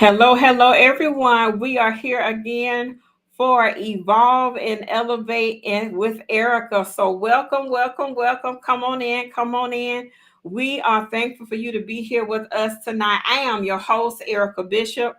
Hello, everyone. We are here again for Evolve and Elevate and with Erica. So welcome. Come on in. We are thankful for you to be here with us tonight. I am your host, Erica Bishop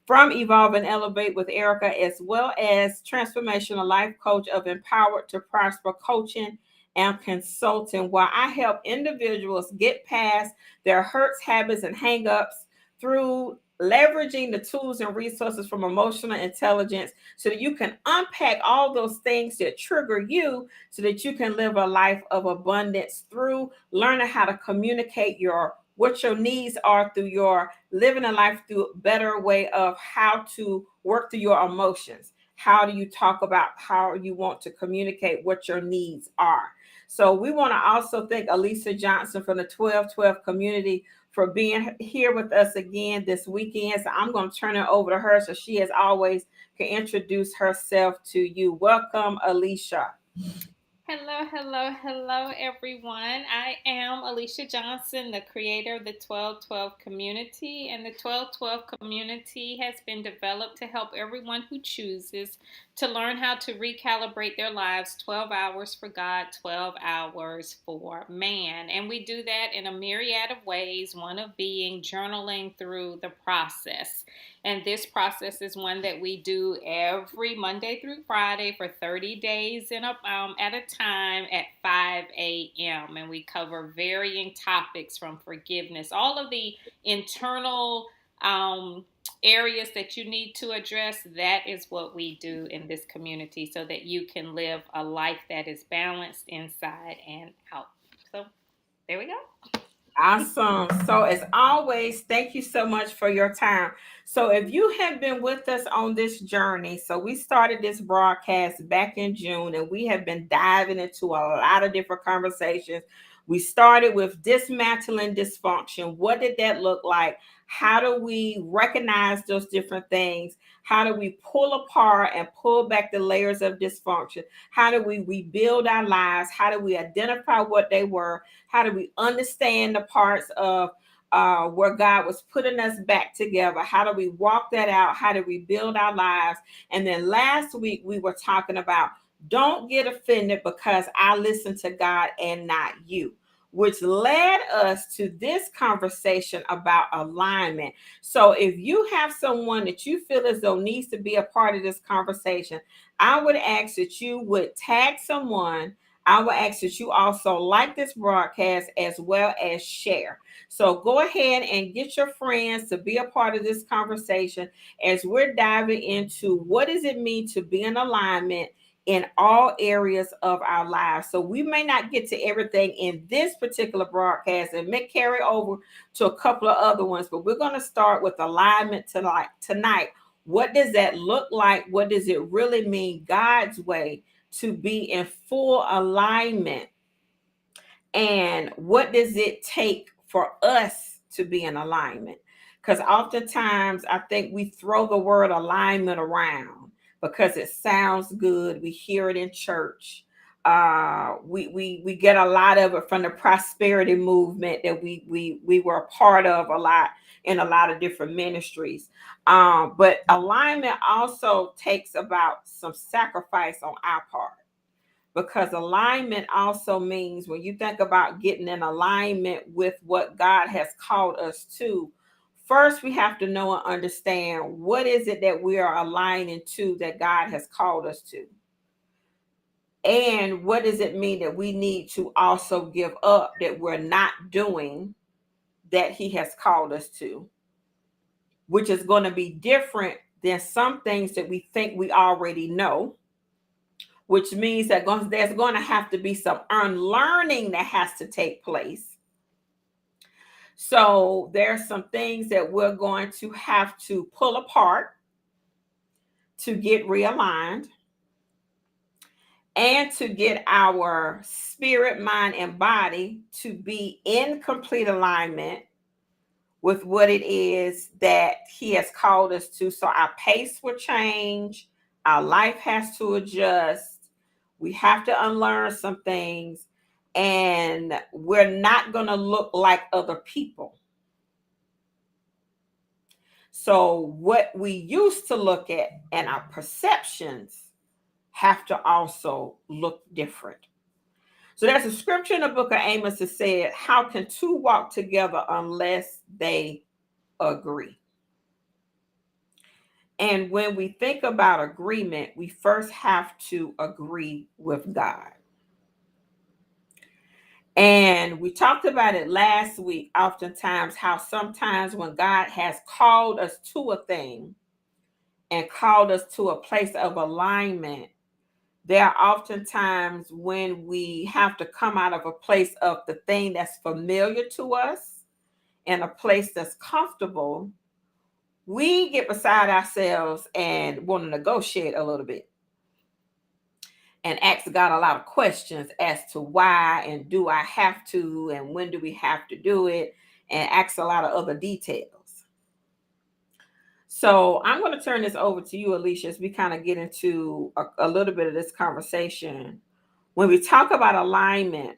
from Evolve and Elevate with Erica, as well as transformational life coach of Empowered to Prosper coaching and consulting, where I help individuals get past their hurts, habits, and hangups through leveraging the tools and resources from emotional intelligence so that you can unpack all those things that trigger you so that you can live a life of abundance through learning how to communicate your what your needs are through your living a life through a better way of how to work through your emotions. How do you talk about how you want to communicate what your needs are? So we want to also thank Elisa Johnson from the 1212 community for being here with us again this weekend. So I'm going to turn it over to her so she, as always, can introduce herself to you. Welcome, Alicia. Hello, everyone. I am Alicia Johnson, the creator of the 1212 community. And the 1212 community has been developed to help everyone who chooses to learn how to recalibrate their lives 12 hours for God, 12 hours for man. And we do that in a myriad of ways, one of being journaling through the process. And this process is one that we do every Monday through Friday for 30 days at a time at 5 a.m. And we cover varying topics from forgiveness, all of the internal areas that you need to address. That is what we do in this community so that you can live a life that is balanced inside and out. So there we go. Awesome. So, as always, thank you so much for your time. So, if you have been with us on this journey, so we started this broadcast back in June and we have been diving into a lot of different conversations. We started with dismantling dysfunction. What did that look like? How do we recognize those different things? How do we pull apart and pull back the layers of dysfunction? How do we rebuild our lives? How do we identify what they were? How do we understand the parts of where God was putting us back together? How do we walk that out? How do we build our lives? And then last week we were talking about don't get offended because I listen to God and not you, which led us to this conversation about alignment. So if you have someone that you feel as though needs to be a part of this conversation, I would ask that you would tag someone. I will ask that you also like this broadcast as well as share. So go ahead and get your friends to be a part of this conversation as we're diving into what does it mean to be in alignment in all areas of our lives. So we may not get to everything in this particular broadcast and may carry over to a couple of other ones, but we're going to start with alignment tonight. What does that look like? What does it really mean God's way to be in full alignment? And what does it take for us to be in alignment? Because oftentimes I think we throw the word alignment around because it sounds good. We hear it in church. We get a lot of it from the prosperity movement that we were a part of a lot in a lot of different ministries. But alignment also takes about some sacrifice on our part, because alignment also means when you think about getting in alignment with what God has called us to, first we have to know and understand what is it that we are aligning to that God has called us to. And what does it mean that we need to also give up that we're not doing that He has called us to, which is going to be different than some things that we think we already know, which means that there's going to have to be some unlearning that has to take place. So there's some things that we're going to have to pull apart to get realigned and to get our spirit, mind, and body to be in complete alignment with what it is that He has called us to. So our pace will change, our life has to adjust, we have to unlearn some things, and we're not going to look like other people. So, what we used to look at and our perceptions have to also look different. So, there's a scripture in the book of Amos that said, how can two walk together unless they agree? And when we think about agreement, we first have to agree with God. And we talked about it last week, oftentimes, how sometimes when God has called us to a thing and called us to a place of alignment, there are oftentimes when we have to come out of a place of the thing that's familiar to us and a place that's comfortable. We get beside ourselves and want to negotiate a little bit and ask God a lot of questions as to why and do I have to and when do we have to do it, and ask a lot of other details. So I'm going to turn this over to you, Alicia, as we kind of get into a little bit of this conversation. When we talk about alignment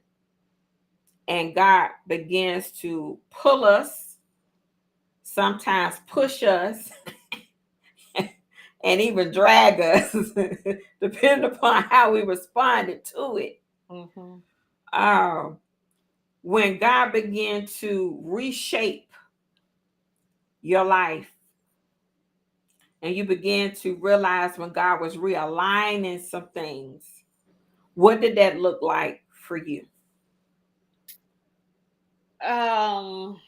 and God begins to pull us, sometimes push us, and even drag us, depending upon how we responded to it. Mm-hmm. Um, when God began to reshape your life and you began to realize when God was realigning some things, what did that look like for you? Um,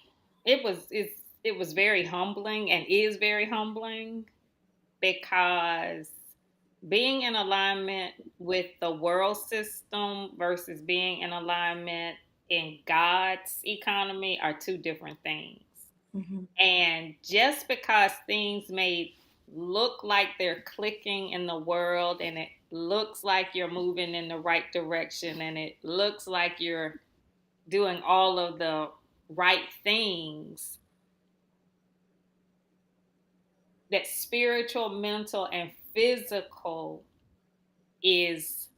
it was very humbling and is very humbling because being in alignment with the world system versus being in alignment in God's economy are two different things. Mm-hmm. And just because things may look like they're clicking in the world and it looks like you're moving in the right direction and it looks like you're doing all of the right things, that spiritual, mental, and physical is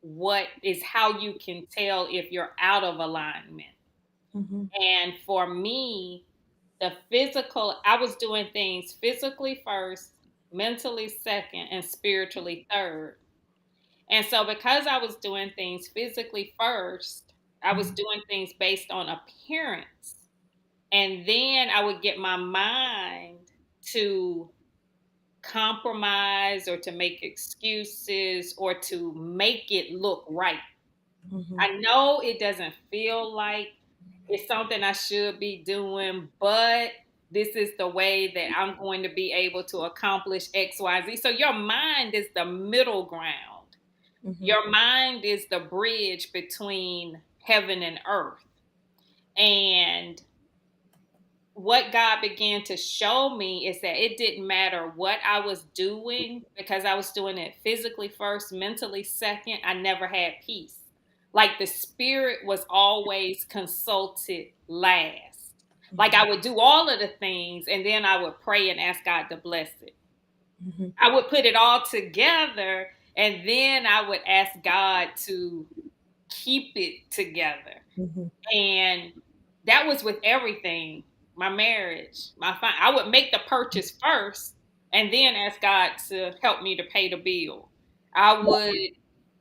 what is how you can tell if you're out of alignment. Mm-hmm. And for me, the physical, I was doing things physically first, mentally second, and spiritually third. And so, because I was doing things physically first, I was doing things based on appearance. And then I would get my mind to compromise or to make excuses or to make it look right. Mm-hmm. I know it doesn't feel like it's something I should be doing, but this is the way that I'm going to be able to accomplish XYZ. So your mind is the middle ground. Mm-hmm. Your mind is the bridge between heaven and earth. And what God began to show me is that it didn't matter what I was doing because I was doing it physically first, mentally second. I never had peace. Like the spirit was always consulted last. Like I would do all of the things and then I would pray and ask God to bless it. Mm-hmm. I would put it all together and then I would ask God to keep it together. Mm-hmm. And that was with everything. My marriage, I would make the purchase first and then ask God to help me to pay the bill. I would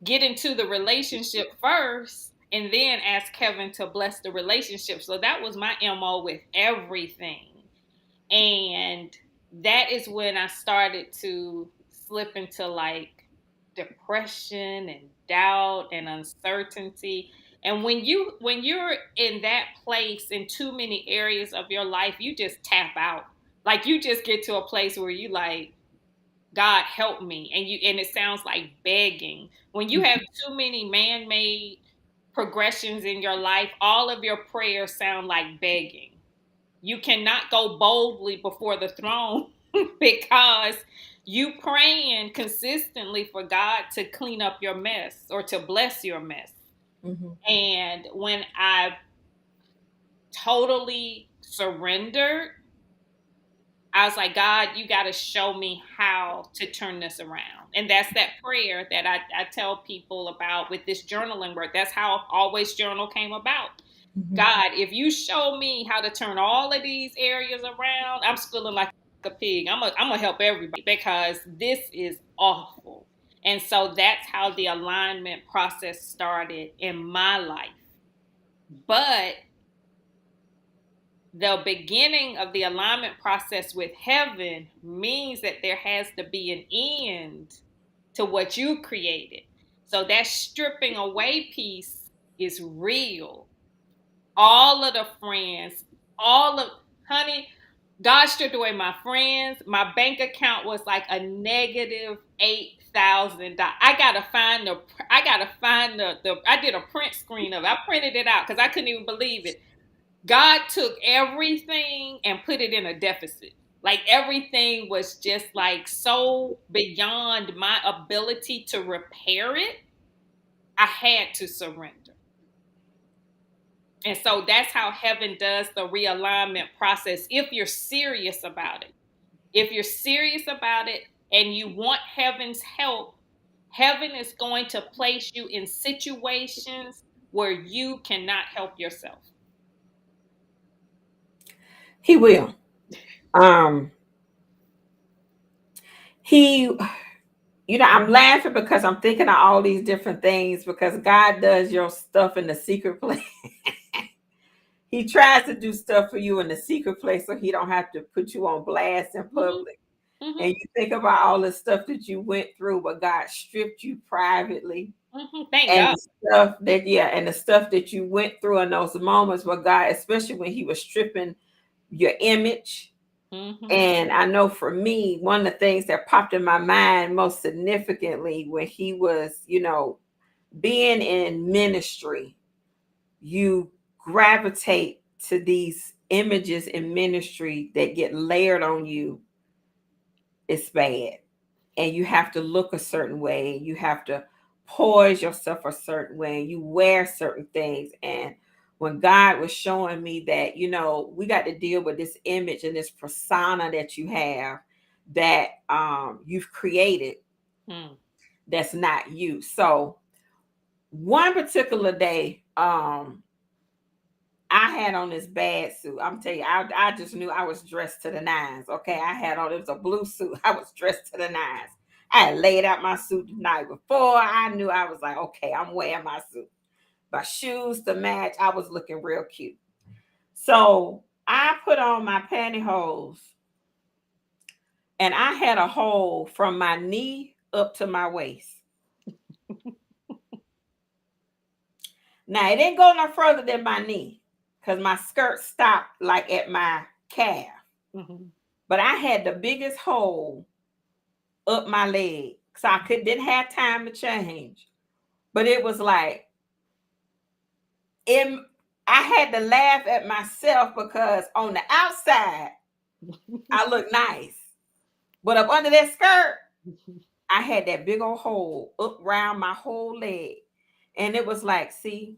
get into the relationship first and then ask Kevin to bless the relationship. So that was my MO with everything. And that is when I started to slip into like depression and doubt and uncertainty. And when you're in that place in too many areas of your life, you just tap out. Like you just get to a place where you like, God help me. And it sounds like begging. When you have too many man-made progressions in your life, all of your prayers sound like begging. You cannot go boldly before the throne because you praying consistently for God to clean up your mess or to bless your mess. Mm-hmm. And when I totally surrendered, I was like, God, you got to show me how to turn this around. And that's that prayer that I tell people about with this journaling work. That's how Always Journal came about. Mm-hmm. God, if you show me how to turn all of these areas around, I'm feeling like a pig. I'm gonna help everybody because this is awful. And so that's how the alignment process started in my life. But the beginning of the alignment process with heaven means that there has to be an end to what you created. So that stripping away piece is real. All of the friends, all of, honey, God stripped away my friends. My bank account was like a negative $8,000. I did a print screen of it. I printed it out because I couldn't even believe it. God took everything and put it in a deficit. Like everything was just like so beyond my ability to repair it. I had to surrender. And so that's how heaven does the realignment process if you're serious about it. If you're serious about it and you want heaven's help, heaven is going to place you in situations where you cannot help yourself. He will. Um, he, I'm laughing because I'm thinking of all these different things because God does your stuff in the secret place. He tries to do stuff for you in the secret place so he don't have to put you on blast in Mm-hmm, public. And mm-hmm, you think about all the stuff that you went through, but God stripped you privately. mm-hmm. Thank And God. the stuff that, yeah, and the stuff that you went through in those moments where God, especially when he was stripping your image. Mm-hmm, And I know for me, one of the things that popped in my mind most significantly when he was, being in ministry, you gravitate to these images in ministry that get layered on you. It's bad. And you have to look a certain way. You have to poise yourself a certain way. You wear certain things. And when God was showing me that, we got to deal with this image and this persona that you have that you've created mm, that's not you. So one particular day, I had on this bad suit. I'm telling you, I just knew I was dressed to the nines. Okay, I had on, it was a blue suit. I was dressed to the nines. I had laid out my suit the night before. I knew, I was like, okay, I'm wearing my suit. My shoes to match. I was looking real cute. So I put on my pantyhose and I had a hole from my knee up to my waist. Now it didn't go no further than my knee because my skirt stopped like at my calf. mm-hmm, But I had the biggest hole up my leg. So I didn't have time to change. But it was like in, I had to laugh at myself because on the outside I look nice. But up under that skirt, I had that big old hole up around my whole leg. And it was like, see,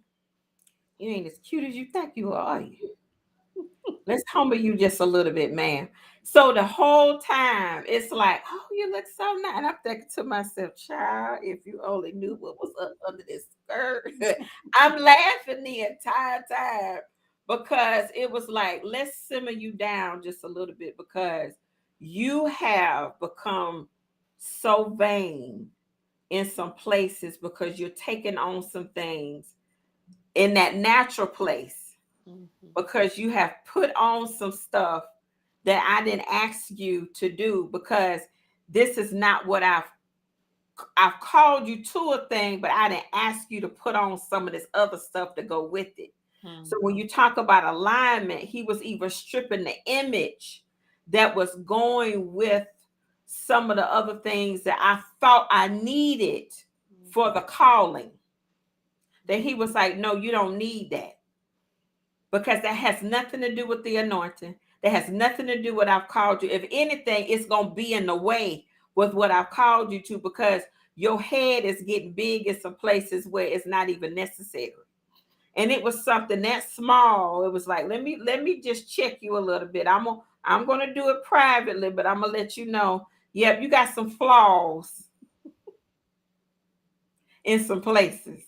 you ain't as cute as you think you are you? Let's humble you just a little bit, man. So the whole time it's like, oh, you look so nice. And I'm thinking to myself, child, if you only knew what was up under this skirt. I'm laughing the entire time because it was like, let's simmer you down just a little bit because you have become so vain in some places because you're taking on some things in that natural place mm-hmm, because you have put on some stuff that I didn't ask you to do because this is not what I've called you to a thing, but I didn't ask you to put on some of this other stuff to go with it. mm-hmm, So when you talk about alignment, he was even stripping the image that was going with some of the other things that I thought I needed for the calling. That he was like, no, you don't need that because that has nothing to do with the anointing. That has nothing to do with what I've called you. If anything, it's going to be in the way with what I've called you to because your head is getting big in some places where it's not even necessary. And it was something that small. It was like, let me just check you a little bit. I'm gonna do it privately, but I'm gonna let you know. Yep, you got some flaws in some places.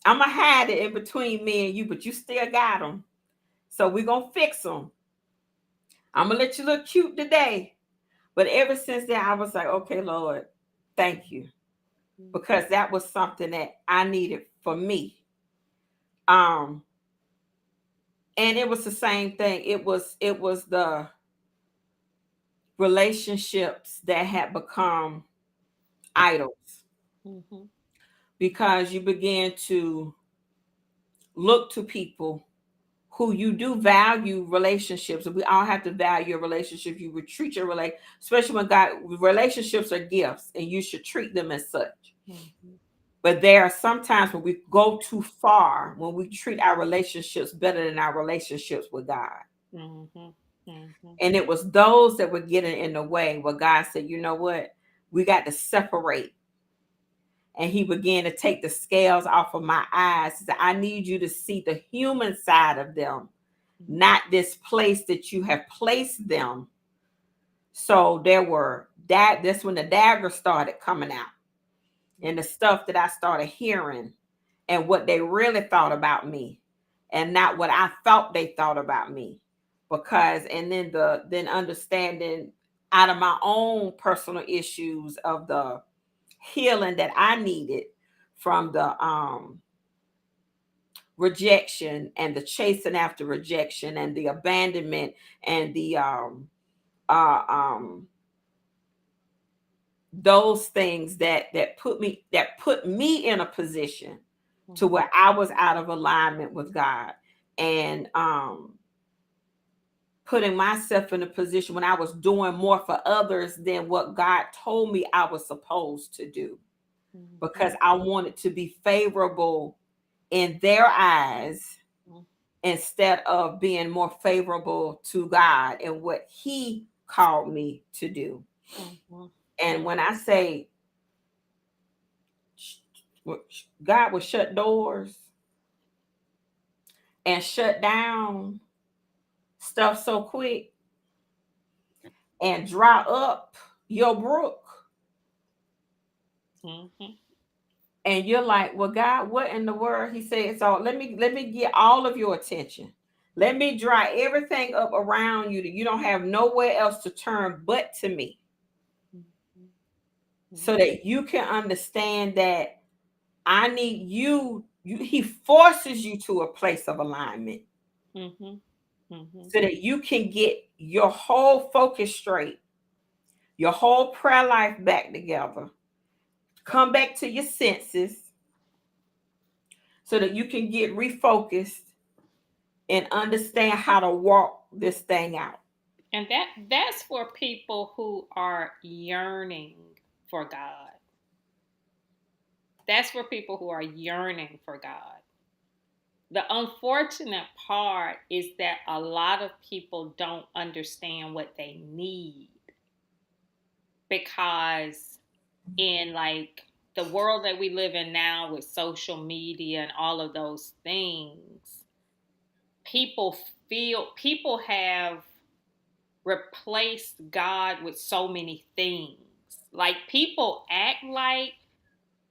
I'm gonna hide it in between me and you, but you still got them. So we're gonna fix them. I'm gonna let you look cute today. But ever since then, I was like, okay, Lord, thank you. Because that was something that I needed for me. Um, and it was the same thing. It was the relationships that had become idols Mm-hmm. because you began to look to people who you do value relationships. And we all have to value a relationship. You would treat your relate, especially when God relationships are gifts and you should treat them as such. Mm-hmm. But there are sometimes when we go too far, when we treat our relationships better than our relationships with God. Mm-hmm. Mm-hmm. And it was those that were getting in the way where God said, you know what? We got to separate. And he began to take the scales off of my eyes. He said, I need you to see the human side of them, not this place that you have placed them. So there were that that's when the dagger started coming out and the stuff that I started hearing and what they really thought about me and not what I thought they thought about me. Because and then understanding out of my own personal issues of the healing that I needed from the rejection and the chasing after rejection and the abandonment and the uh um those things that put me in a position to Mm-hmm. where I was out of alignment with God and putting myself in a position when I was doing more for others than what God told me I was supposed to do Mm-hmm. because I wanted to be favorable in their eyes instead of being more favorable to God and what he called me to do. Mm-hmm. And when I say God will shut doors and shut down stuff so quick and dry up your brook. Mm-hmm. And you're like, well, God, what in the world? He said, so let me get all of your attention. Let me dry everything up around you that you don't have nowhere else to turn but to me. So that you can understand that I need he forces you to a place of alignment Mm-hmm. Mm-hmm. so that you can get your whole focus straight, your whole prayer life back together, come back to your senses so that you can get refocused and understand how to walk this thing out. And that's for people who are yearning for God. That's for people who are yearning for God. The unfortunate part is that a lot of people don't understand what they need because in like the world that we live in now with social media and all of those things, people people have replaced God with so many things. Like people act like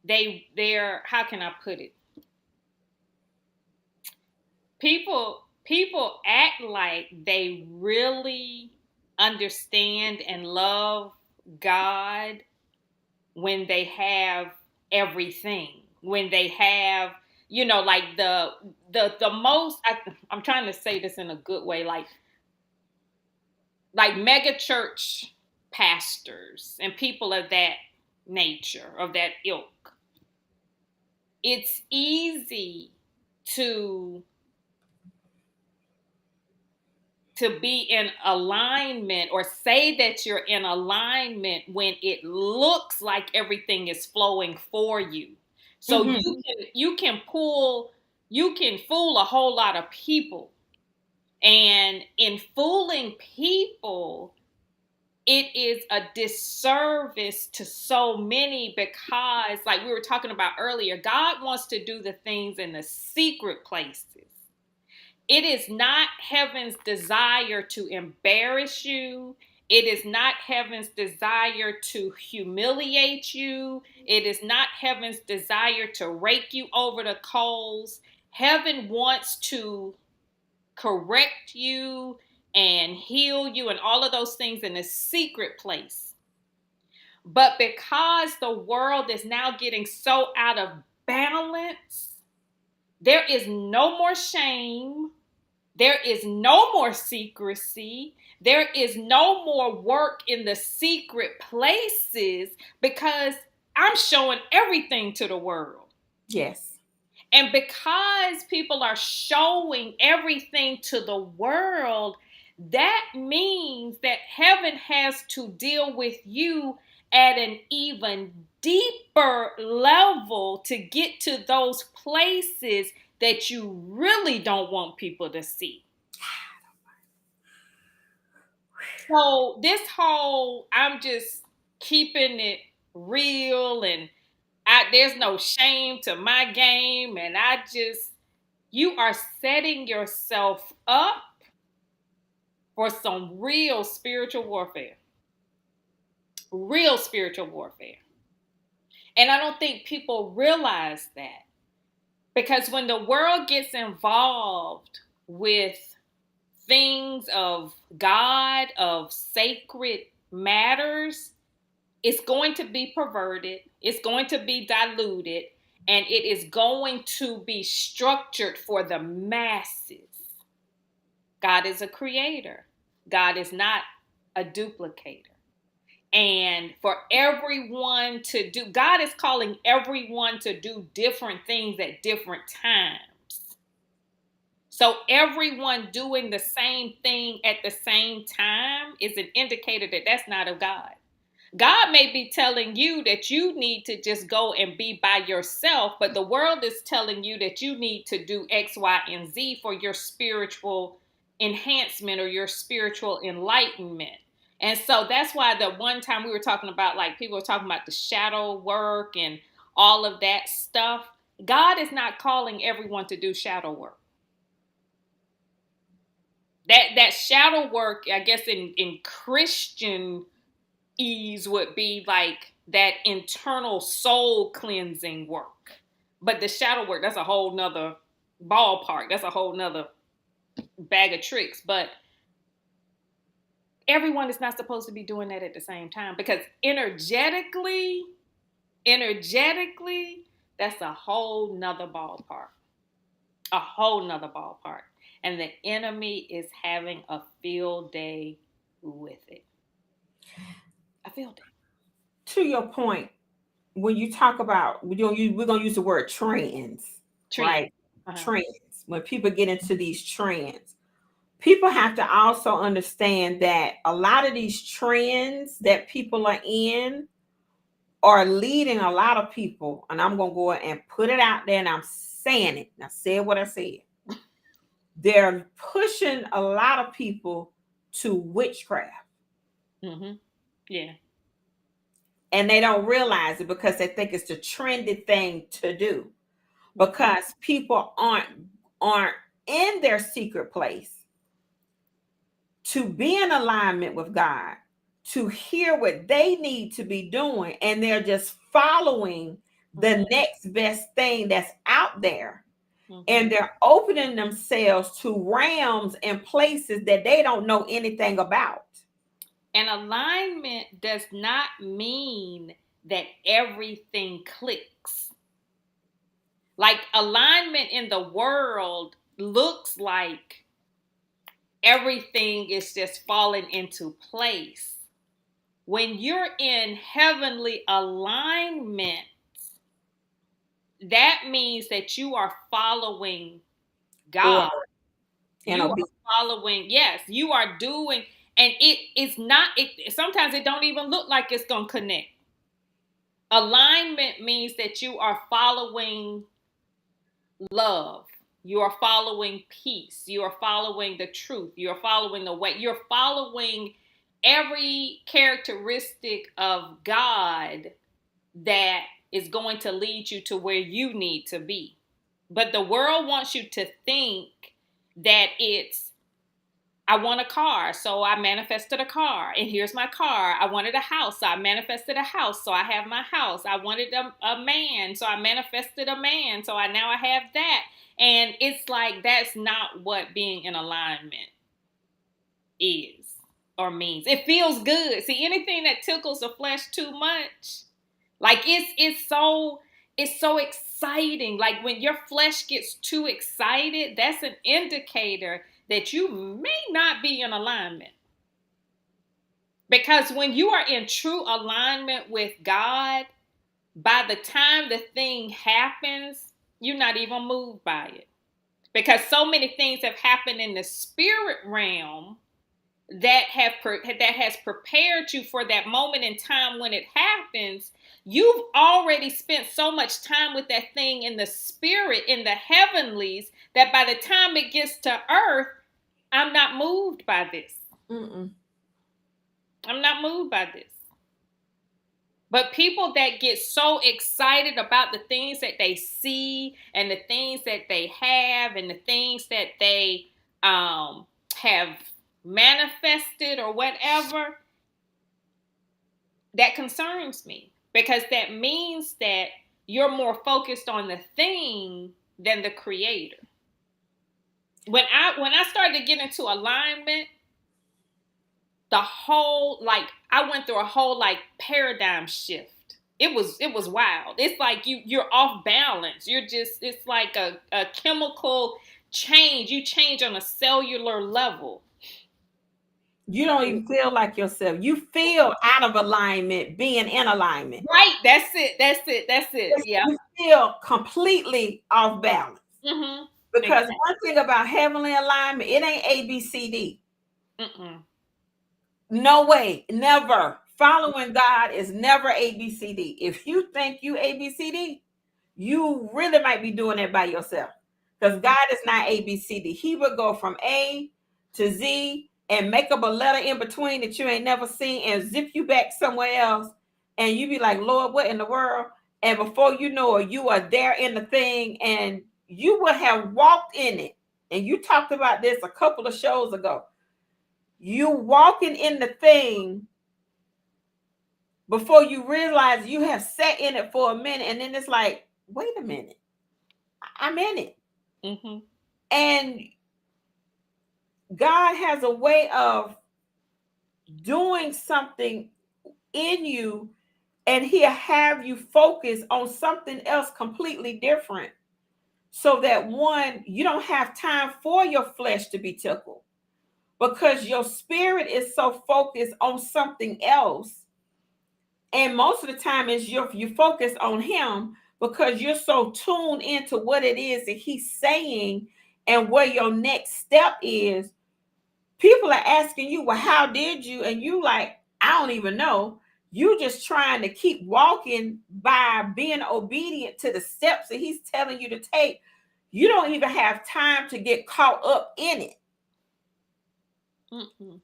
they're how can I put it? People act like they really understand and love God when they have everything. When they have, like the most I'm trying to say this in a good way, like mega church pastors and people of that nature, of that ilk. It's easy to be in alignment or say that you're in alignment when it looks like everything is flowing for you. So Mm-hmm. you can fool a whole lot of people. And in fooling people, it is a disservice to so many because, like we were talking about earlier, God wants to do the things in the secret places. It is not heaven's desire to embarrass you. It is not heaven's desire to humiliate you. It is not heaven's desire to rake you over the coals. Heaven wants to correct you and heal you and all of those things in a secret place. But because the world is now getting so out of balance, there is no more shame. There is no more secrecy. There is no more work in the secret places because I'm showing everything to the world. Yes. And because people are showing everything to the world, that means that heaven has to deal with you at an even deeper level to get to those places that you really don't want people to see. So this whole I'm just keeping it real and there's no shame to my game and you are setting yourself up for some real spiritual warfare. Real spiritual warfare. And I don't think people realize that. Because when the world gets involved with things of God, of sacred matters, it's going to be perverted, it's going to be diluted, and it is going to be structured for the masses. God is a creator. God is not a duplicator. And for everyone to do, God is calling everyone to do different things at different times. So everyone doing the same thing at the same time is an indicator that that's not of God. God may be telling you that you need to just go and be by yourself, but the world is telling you that you need to do X, Y, and Z for your spiritual enhancement or your spiritual enlightenment. And so that's why the one time we were talking about, like people were talking about the shadow work and all of that stuff. God is not calling everyone to do shadow work. That shadow work, I guess in Christian ease would be like that internal soul cleansing work. But the shadow work, that's a whole nother ballpark. That's a whole nother bag of tricks. But everyone is not supposed to be doing that at the same time because energetically, that's a whole nother ballpark. A whole nother ballpark. And the enemy is having a field day with it. A field day. To your point, when you talk about we're gonna use the word trends, Trend. right? Uh-huh. Trends. When people get into these trends, people have to also understand that a lot of these trends that people are in are leading a lot of people, and I'm gonna go and put it out there and I'm saying it. Now say what I said. They're pushing a lot of people to witchcraft. Mm-hmm. Yeah. And they don't realize it because they think it's the trendy thing to do. Because people aren't in their secret place to be in alignment with God, to hear what they need to be doing, and they're just following Mm-hmm. the next best thing that's out there. Mm-hmm. And they're opening themselves to realms and places that they don't know anything about. And alignment does not mean that everything clicks. Like alignment in the world looks like everything is just falling into place. When you're in heavenly alignment, that means that you are following God. Order and You are obedience. following, yes, you are doing, and it is not, it sometimes it don't even look like it's gonna connect. Alignment means that you are following love. You are following peace. You are following the truth. You are following the way. You're following every characteristic of God that is going to lead you to where you need to be. But the world wants you to think that it's I want a car, so I manifested a car. And here's my car. I wanted a house, so I manifested a house, so I have my house. I wanted a man, so I manifested a man, so now I have that. And it's like that's not what being in alignment is or means. It feels good. See, anything that tickles the flesh too much, like it's so exciting. Like when your flesh gets too excited, that's an indicator that you may not be in alignment. Because when you are in true alignment with God, by the time the thing happens, you're not even moved by it. Because so many things have happened in the spirit realm that has prepared you for that moment in time when it happens. You've already spent so much time with that thing in the spirit, in the heavenlies, that by the time it gets to earth, I'm not moved by this. Mm-mm. I'm not moved by this. But people that get so excited about the things that they see and the things that they have and the things that they have manifested or whatever, that concerns me, because that means that you're more focused on the thing than the creator. When I started to get into alignment, the whole, like, I went through a whole like paradigm shift. It was wild. It's like you're off balance. You're just, it's like a chemical change. You change on a cellular level. You don't even feel like yourself. You feel out of alignment being in alignment. Right. That's it. That's it. That's it. Yeah. You feel completely off balance. Mm-hmm. Because Exactly. one thing about heavenly alignment, it ain't ABCD. Mm-mm. No way, never. Following God is never ABCD. If you think you ABCD, you really might be doing it by yourself. Because God is not ABCD. He would go from A to Z and make up a letter in between that you ain't never seen and zip you back somewhere else. And you be like, Lord, what in the world? And before you know it, you are there in the thing and you would have walked in it. And you talked about this a couple of shows ago. You walking in the thing before you realize you have sat in it for a minute. And then it's like, wait a minute, I'm in it. Mm-hmm. And God has a way of doing something in you, and He'll have you focus on something else completely different. So that one, you don't have time for your flesh to be tickled because your spirit is so focused on something else. And most of the time is you focus on Him because you're so tuned into what it is that He's saying and where your next step is. People are asking you, well, how did you? And you like, I don't even know. You just trying to keep walking by being obedient to the steps that He's telling you to take. You don't even have time to get caught up in it Mm-mm.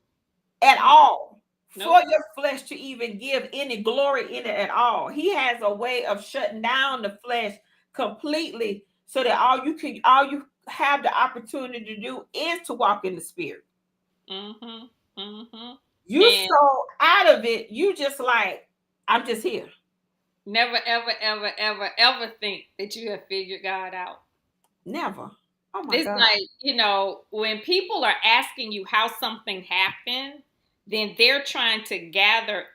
at all for Nope. your flesh to even give any glory in it at all. He has a way of shutting down the flesh completely so that all you have the opportunity to do is to walk in the spirit. Mm-hmm. Mm-hmm. You And so out of it, you just like, I'm just here. never, ever, ever, ever, ever think that you have figured God out. Never. Oh my It's God. like, when people are asking you how something happened, then they're trying to gather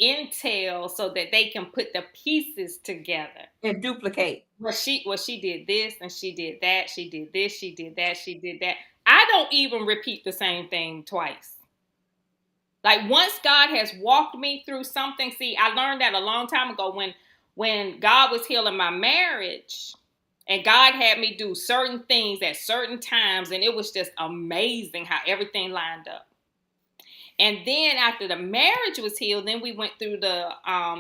intel so that they can put the pieces together. And duplicate. She did this and she did that, she did this, she did that, she did that. I don't even repeat the same thing twice. Like once God has walked me through something, see, I learned that a long time ago when God was healing my marriage and God had me do certain things at certain times, and it was just amazing how everything lined up. And then after the marriage was healed, then we went through the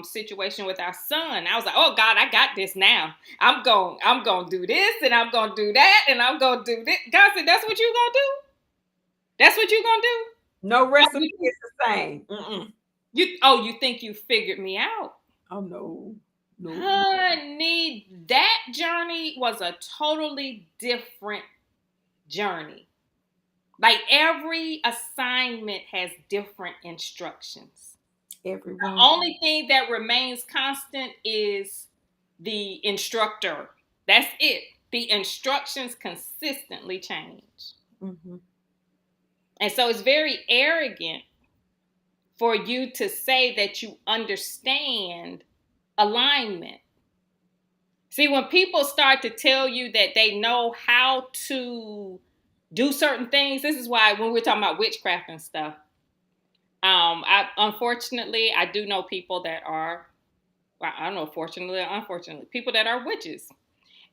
situation with our son. I was like, "Oh God, I got this now. I'm gonna do this, and I'm gonna do that, and I'm gonna do this." God said, "That's what you gonna do. That's what you gonna do." No Oh, recipe is the same. Mm-mm. you think you figured me out? Oh no. No. Honey, that journey was a totally different journey. Like every assignment has different instructions. The Everyone. only thing that remains constant is the instructor. That's it. The instructions consistently change. Mm-hmm. And so it's very arrogant for you to say that you understand alignment. See, when people start to tell you that they know how to do certain things, this is why when we're talking about witchcraft and stuff, I unfortunately I do know people that are, well, I don't know, fortunately or unfortunately, people that are witches,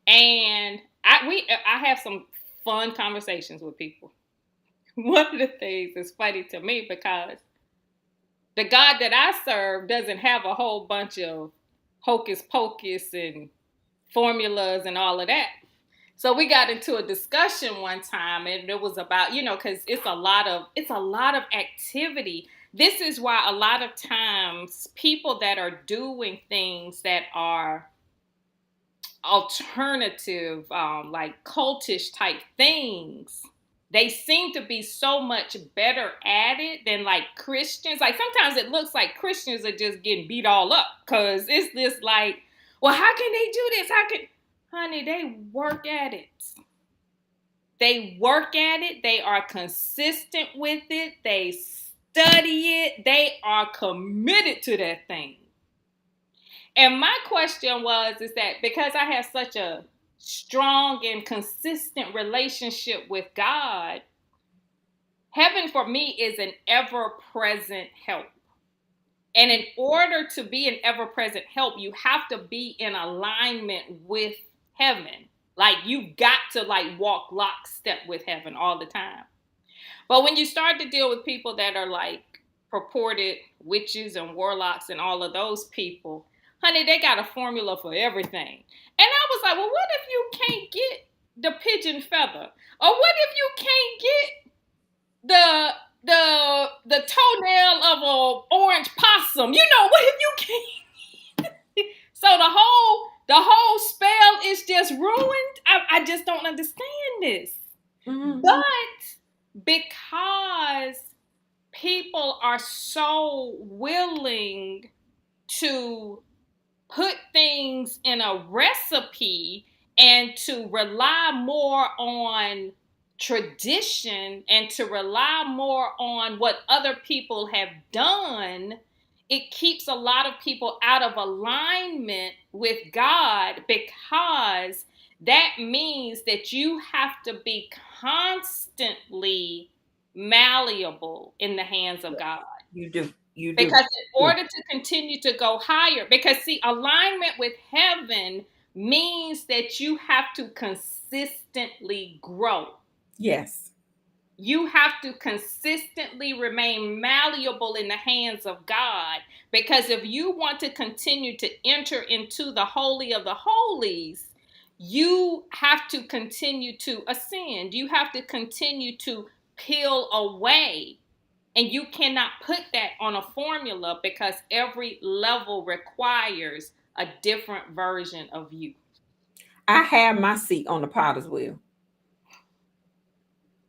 and I have some fun conversations with people. One of the things is funny to me because the God that I serve doesn't have a whole bunch of hocus pocus and formulas and all of that. So we got into a discussion one time, and it was about, because it's a lot of activity. This is why a lot of times people that are doing things that are alternative, like cultish type things, they seem to be so much better at it than like Christians. Like sometimes it looks like Christians are just getting beat all up because it's this like, well, how can they do this? How can, honey, they work at it. They work at it. They are consistent with it. They study it. They are committed to that thing. And my question was, is that because I have such a strong and consistent relationship with God, heaven for me is an ever present help. And in order to be an ever present help, you have to be in alignment with heaven. Like you got to like walk lockstep with heaven all the time. But when you start to deal with people that are like purported witches and warlocks and all of those people, honey, they got a formula for everything. And I was like, well, what if you can't get the pigeon feather? Or what if you can't get the toenail of a orange possum? What if you can't? So the whole spell is just ruined. I just don't understand this. Mm-hmm. But because people are so willing to put things in a recipe and to rely more on tradition and to rely more on what other people have done, it keeps a lot of people out of alignment with God, because that means that you have to be constantly malleable in the hands of God. You do. You do. Because in order to continue to go higher, because see, alignment with heaven means that you have to consistently grow. Yes. You have to consistently remain malleable in the hands of God. Because if you want to continue to enter into the Holy of the Holies, you have to continue to ascend. You have to continue to peel away. And you cannot put that on a formula because every level requires a different version of you. I have my seat on the potter's wheel.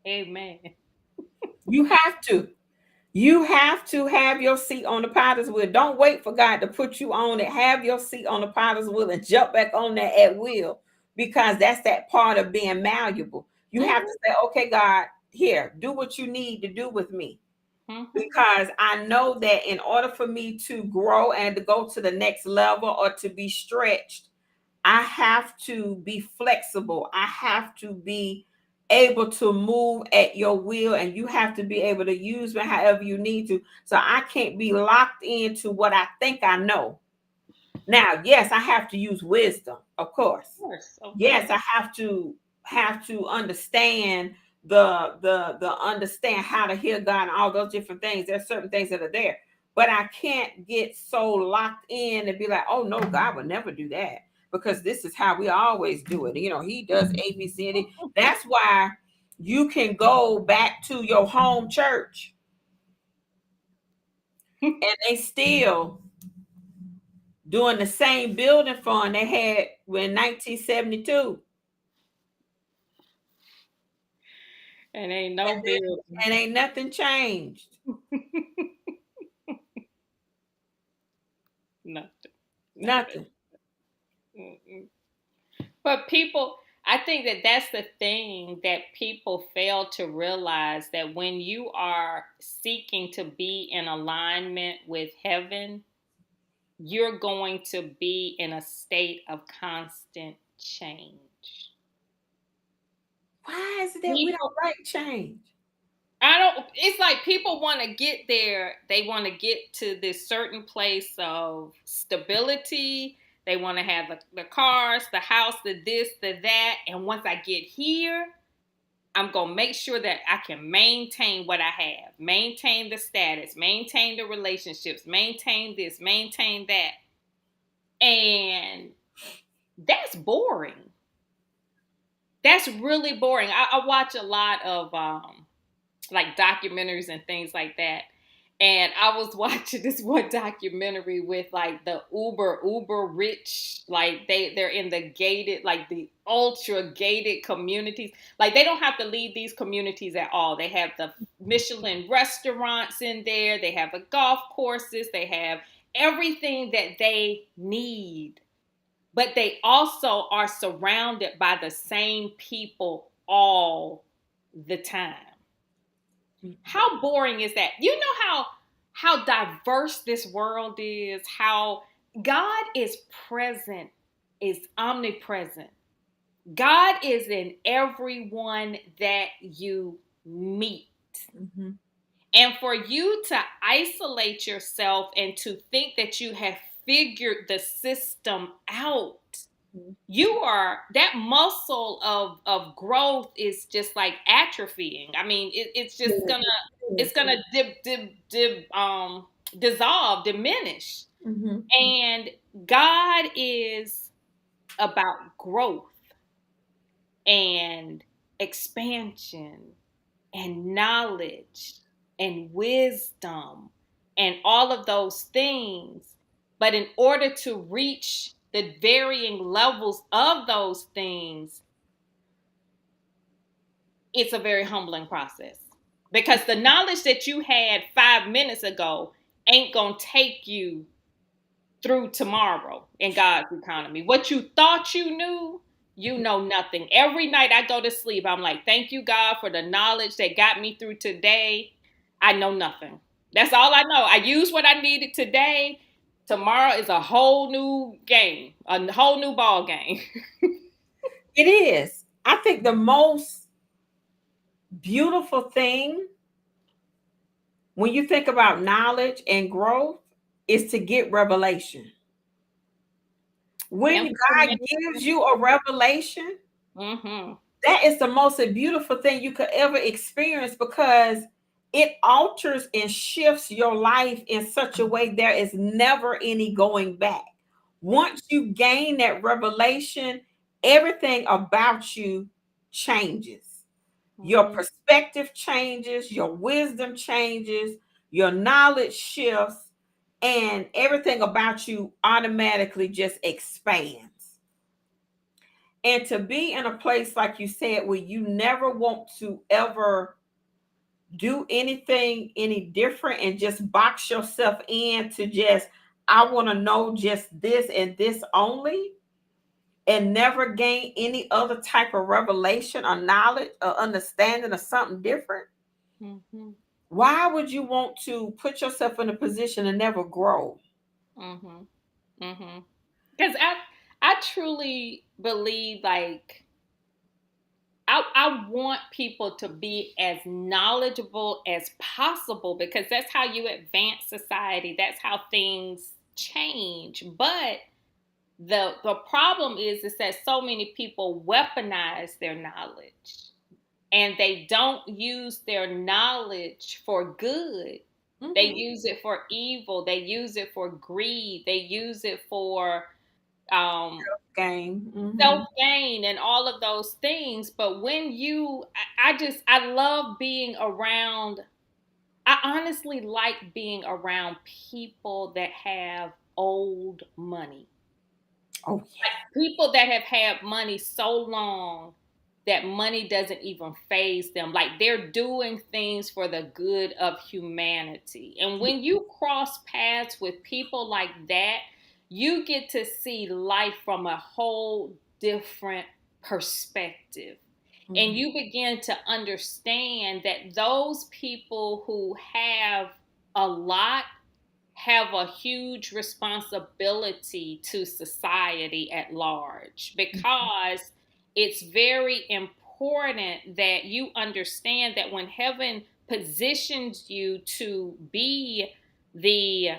Amen. You have to. You have to have your seat on the potter's wheel. Don't wait for God to put you on it. Have your seat on the potter's wheel and jump back on that at will, because that's that part of being malleable. You have to Mm-hmm. say, okay, God, here, do what you need to do with me. Mm-hmm. Because I know that in order for me to grow and to go to the next level or to be stretched, I have to be flexible. I have to be able to move at your will, and you have to be able to use me however you need to. So I can't be locked into what I think I know. Now, yes, I have to use wisdom, of Of course. course, of Yes, course. I have to understand the understand how to hear God and all those different things. There's certain things that are there, but I can't get so locked in and be like, oh no, God would never do that because this is how we always do it. He does A, B, C, and D. That's why you can go back to your home church and they still doing the same building fund they had in 1972. And ain't And, no building. and ain't nothing changed. Nothing. Nothing. Nothing. Mm-mm. But people, I think that that's the thing that people fail to realize, that when you are seeking to be in alignment with heaven, you're going to be in a state of constant change. Why is it that we People, don't like change? I don't, it's like people want to get there. They want to get to this certain place of stability. They want to have the cars, the house, the this, the that. And once I get here, I'm going to make sure that I can maintain what I have, maintain the status, maintain the relationships, maintain this, maintain that. And that's boring. That's really boring. I watch a lot of like documentaries and things like that. And I was watching this one documentary with like the uber rich, like they're in the gated, like the ultra gated communities. Like they don't have to leave these communities at all. They have the Michelin restaurants in there, they have the golf courses, they have everything that they need. But they also are surrounded by the same people all the time. How boring is that? You know how diverse this world is, how God is present, is omnipresent. God is in everyone that you meet. Mm-hmm. And for you to isolate yourself and to think that you have figured the system out, you are, that muscle of growth is just like atrophying. I mean, it's just gonna, it's gonna dissolve, diminish. Mm-hmm. And God is about growth and expansion and knowledge and wisdom and all of those things. But in order to reach the varying levels of those things, it's a very humbling process, because the knowledge that you had 5 minutes ago ain't going to take you through tomorrow in God's economy. What you thought you knew, you know nothing. Every night I go to sleep, I'm like, thank you, God, for the knowledge that got me through today. I know nothing. That's all I know. I used what I needed today. Tomorrow is a whole new game, a whole new ball game. It is. I think the most beautiful thing when you think about knowledge and growth is to get revelation. When God gives you a revelation, Mm-hmm. that is the most beautiful thing you could ever experience, because it alters and shifts your life in such a way there is never any going back. Once you gain that revelation, everything about you changes. Your Mm-hmm. perspective changes, your wisdom changes, your knowledge shifts, and everything about you automatically just expands. And to be in a place, like you said, where you never want to ever do anything any different and just box yourself in to just, I want to know just this and this only, and never gain any other type of revelation or knowledge or understanding of something different. Mm-hmm. Why would you want to put yourself in a position and never grow? Mm-hmm. Mm-hmm. Because I truly believe, like, I want people to be as knowledgeable as possible, because that's how you advance society. That's how things change. But the problem is that so many people weaponize their knowledge, and they don't use their knowledge for good. They Mm-hmm. use it for evil. They use it for greed. They use it for um, Game. Mm-hmm. self gain and all of those things. But when you, I love being around, I honestly like being around people that have old money. Oh People that have had money so long that money doesn't even phase them. Like they're doing things for the good of humanity. And when you cross paths with people like that, you get to see life from a whole different perspective. And Mhm. you begin to understand that those people who have a lot have a huge responsibility to society at large, because it's very important that you understand that when heaven positions you to be the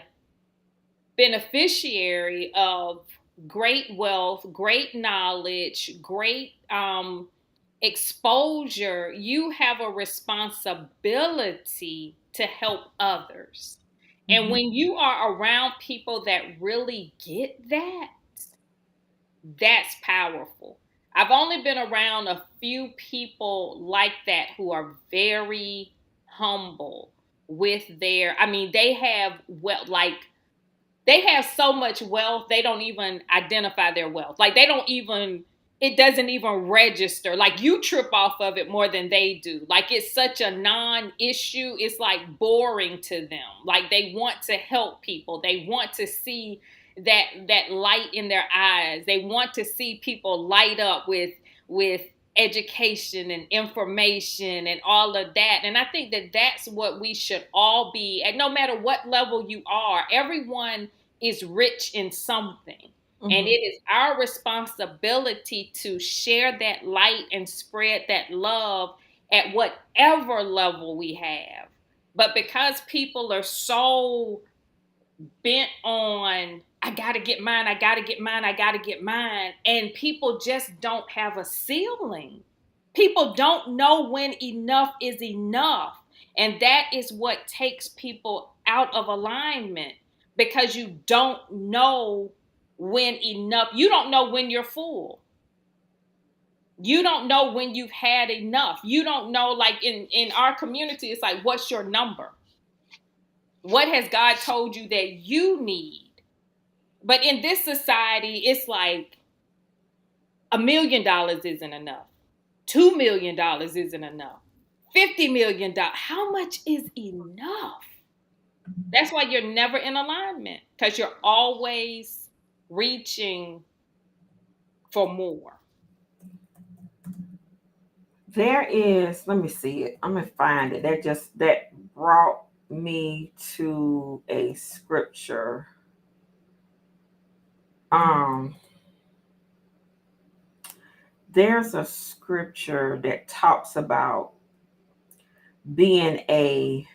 beneficiary of great wealth, great knowledge, great exposure, you have a responsibility to help others. And Mhm. when you are around people that really get that, that's powerful. I've only been around a few people like that who are very humble with their, I mean, they have, well, like, they have so much wealth, they don't even identify their wealth. Like, they don't even, it doesn't even register. Like, you trip off of it more than they do. Like, it's such a non-issue. It's like boring to them. Like, they want to help people. They want to see that light in their eyes. They want to see people light up with education and information and all of that. And I think that that's what we should all be at, no matter what level you are. Everyone is rich in something. And it Mhm. is our responsibility to share that light and spread that love at whatever level we have. But because people are so bent on, I gotta get mine, I gotta get mine, I gotta get mine, and people just don't have a ceiling. People don't know when enough is enough. And that is what takes people out of alignment, because you don't know when enough, you don't know when you're full. You don't know when you've had enough. You don't know, like in our community, it's like, what's your number? What has God told you that you need? But in this society, it's like $1 million isn't enough. $2 million isn't enough. $50 million. How much is enough? That's why you're never in alignment, because you're always reaching for more. There is, let me see it. I'm gonna find it. That brought me to a scripture. Um, there's a scripture that talks about being a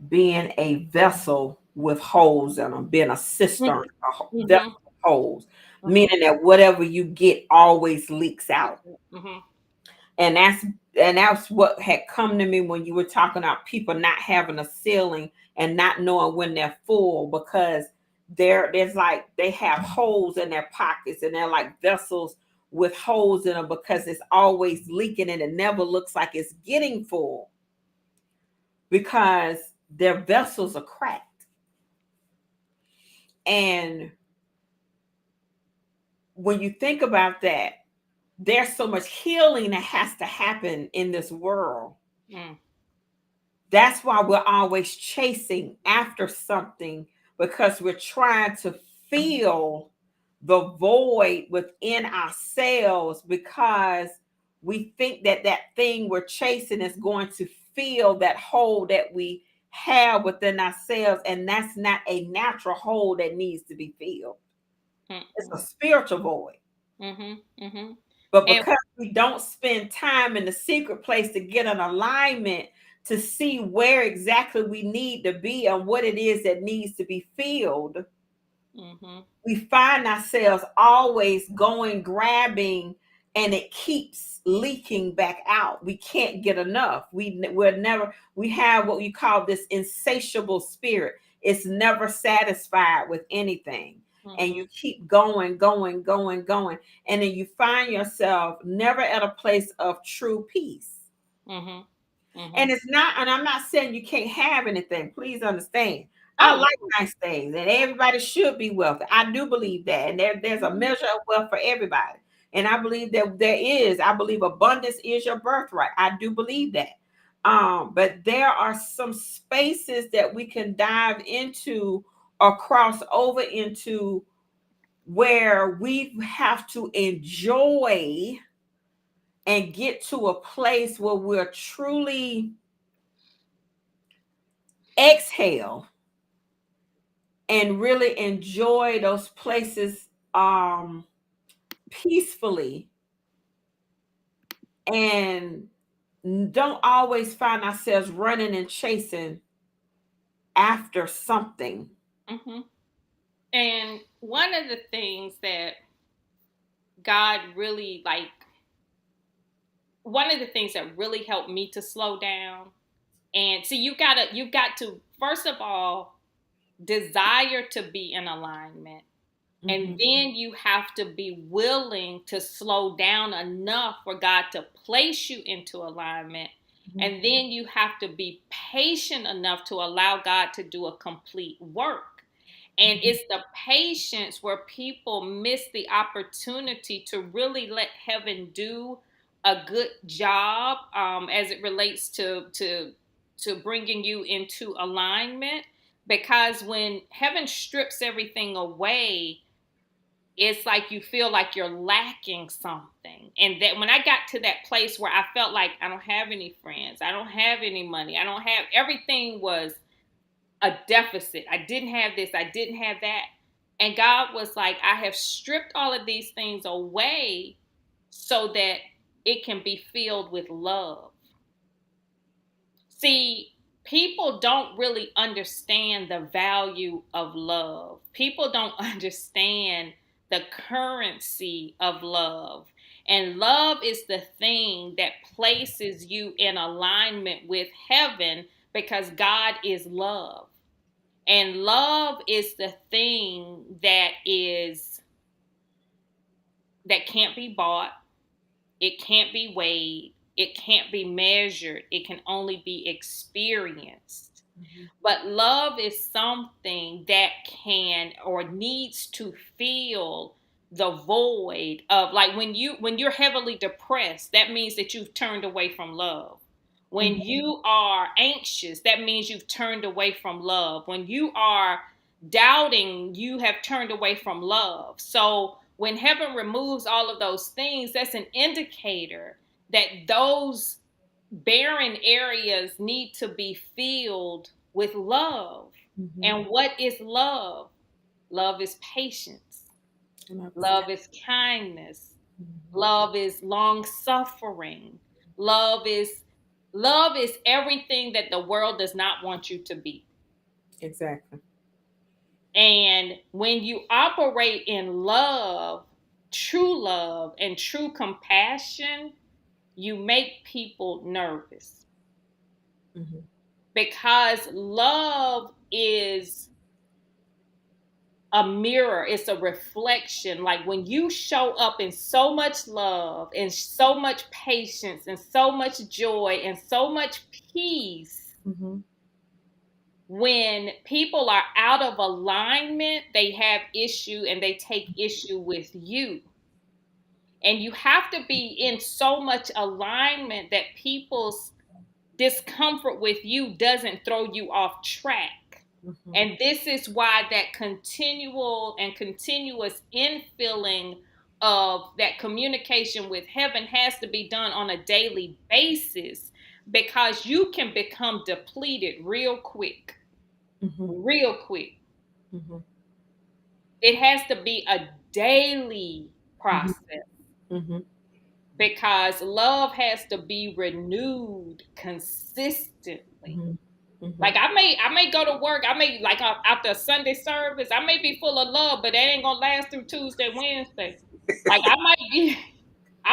being a vessel with holes in them, being a cistern, vessel Mm-hmm. with holes, Mm-hmm. meaning that whatever you get always leaks out. Mm-hmm. And that's what had come to me when you were talking about people not having a ceiling and not knowing when they're full, because there's like they have holes in their pockets and they're like vessels with holes in them because it's always leaking and it never looks like it's getting full because their vessels are cracked. And when you think about that, there's so much healing that has to happen in this world. Mm. That's why we're always chasing after something, because we're trying to fill the void within ourselves, because we think that that thing we're chasing is going to fill that hole that we have within ourselves. And that's not a natural hole that needs to be filled, it's a Mm-hmm. spiritual void. Mm-hmm. Mm-hmm. But And because we don't spend time in the secret place to get an alignment to see where exactly we need to be and what it is that needs to be filled, mm-hmm. we find ourselves always going, grabbing, and it keeps leaking back out. We can't get enough. We're never, we have what we call this insatiable spirit. It's never satisfied with anything. And Mm-hmm. you keep going, going, going, going. And then you find yourself never at a place of true peace. Mm-hmm. Mm-hmm. And it's not, and I'm not saying you can't have anything. Please understand. I Oh. like nice things, and everybody should be wealthy. I do believe that. And there's a Mm-hmm. measure of wealth for everybody. And I believe that there is, I believe abundance is your birthright. I do believe that. But there are some spaces that we can dive into or cross over into where we have to enjoy and get to a place where we're truly exhale and really enjoy those places peacefully, and don't always find ourselves running and chasing after something. Hmm. And one of the things that God really like, one of the things that really helped me to slow down. And see, you've got to first of all desire to be in alignment. And Hmm. then you have to be willing to slow down enough for God to place you into alignment. Hmm. And then you have to be patient enough to allow God to do a complete work. And Hmm. it's the patience where people miss the opportunity to really let heaven do a good job, as it relates to bringing you into alignment. Because when heaven strips everything away, it's like you feel like you're lacking something. And that when I got to that place where I felt like I don't have any friends, I don't have any money, I don't have, everything was a deficit. I didn't have this, I didn't have that. And God was like, I have stripped all of these things away so that it can be filled with love. See, people don't really understand the value of love. People don't understand the currency of love. And love is the thing that places you in alignment with heaven, because God is love. And love is the thing that can't be bought, it can't be weighed, it can't be measured, it can only be experienced. Hmm. But love is something that can or needs to fill the void of, like, when you're heavily depressed, that means that you've turned away from love. When Hmm. you are anxious, that means you've turned away from love. When you are doubting, you have turned away from love. So when heaven removes all of those things, that's an indicator that those barren areas need to be filled with love. Hmm. And what is love? Love is patience. Love is kindness. Love is long suffering. Love is love is everything that the world does not want you to be. Exactly. And when you operate in love and true compassion, you make people nervous, Hmm. because love is a mirror, it's a reflection. Like when you show up in so much love and so much patience and so much joy and so much peace, Hmm. when people are out of alignment, they have issue and they take issue with you. And you have to be in so much alignment that people's discomfort with you doesn't throw you off track. Hmm. And this is why that continual and continuous infilling of that communication with heaven has to be done on a daily basis, because you can become depleted real quick, Hmm. real quick. Hmm. It has to be a daily Hmm. process, Hmm. because love has to be renewed consistently. Hmm. Hmm. Like I may go to work, I may like after a Sunday service, I may be full of love, but that ain't gonna last through Tuesday, Wednesday. Like I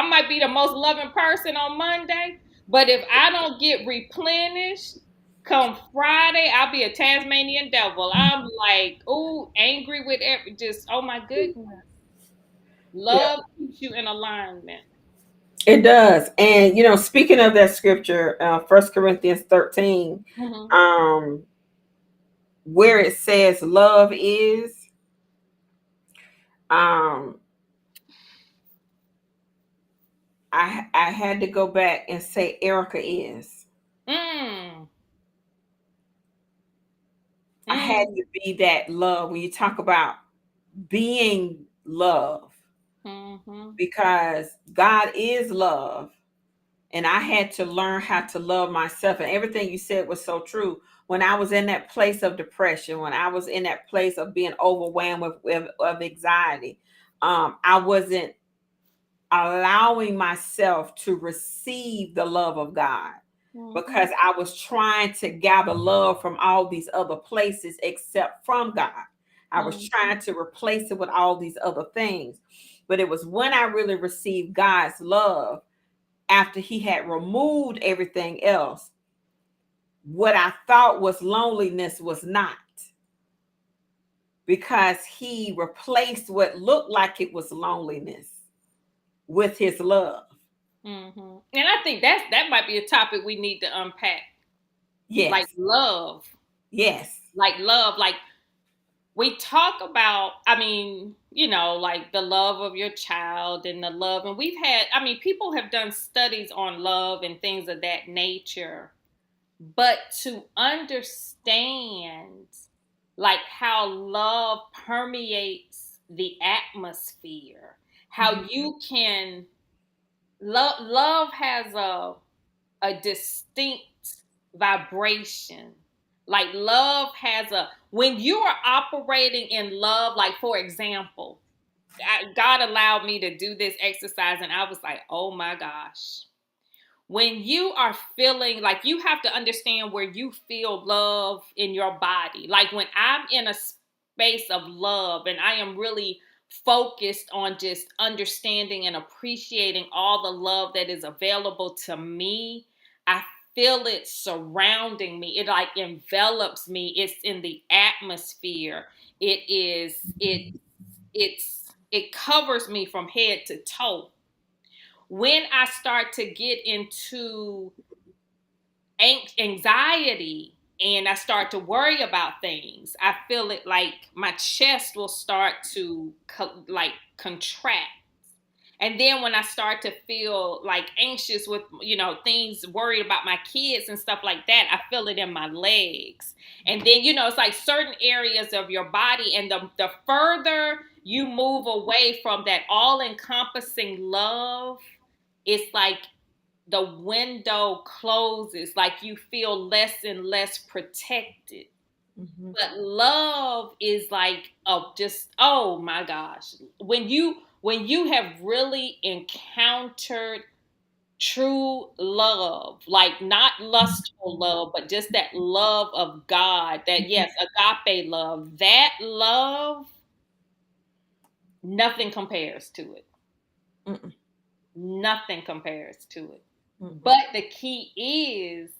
might be the most loving person on Monday, but if I don't get replenished come Friday, I'll be a Tasmanian devil. I'm like, oh, angry with every, just, oh my goodness. Yeah, Love keeps you in alignment. it does. And speaking of that scripture, 1 Corinthians 13, Hmm. um, where it says love is, um, I had to go back and say Erica is. Mm, I had mm, to be that love when you talk about being love, Mhm. because God is love. And I had to learn how to love myself. And everything you said was so true. When I was in that place of depression, when I was in that place of being overwhelmed of anxiety, I wasn't allowing myself to receive the love of God, Mhm. because I was trying to gather love from all these other places except from God. I was Mhm. trying to replace it with all these other things. But it was when I really received God's love, after He had removed everything else, what I thought was loneliness was not, because He replaced what looked like it was loneliness with His love. Mhm. And I think that might be a topic we need to unpack. Like Yes. love. Yes. Like love. Like we talk about, I mean, like the love of your child and the love. And we've had, I mean, people have done studies on love and things of that nature. But to understand like how love permeates the atmosphere, how Mhm. you can love has a distinct vibration. Like love has a when you are operating in love, like for example, God allowed me to do this exercise and I was like, oh my gosh. When you are feeling like you have to understand where you feel love in your body. Like when I'm in a space of love and I am really focused on just understanding and appreciating all the love that is available to me, I feel it surrounding me. It like envelops me. It's in the atmosphere. It covers me from head to toe. When I start to get into anxiety and I start to worry about things, I feel it like my chest will start to like contract. And then when I start to feel like anxious with, things worried about my kids and stuff like that, I feel it in my legs. And then, it's like certain areas of your body. And the further you move away from that all encompassing love, it's like the window closes, like you feel less and less protected. Mhm. But love is like, oh, just, oh my gosh. When you have really encountered true love, like not lustful love, but just that love of God, that yes, agape love, that love, nothing compares to it. Mm-mm. Nothing compares to it. Mm-mm. But the key is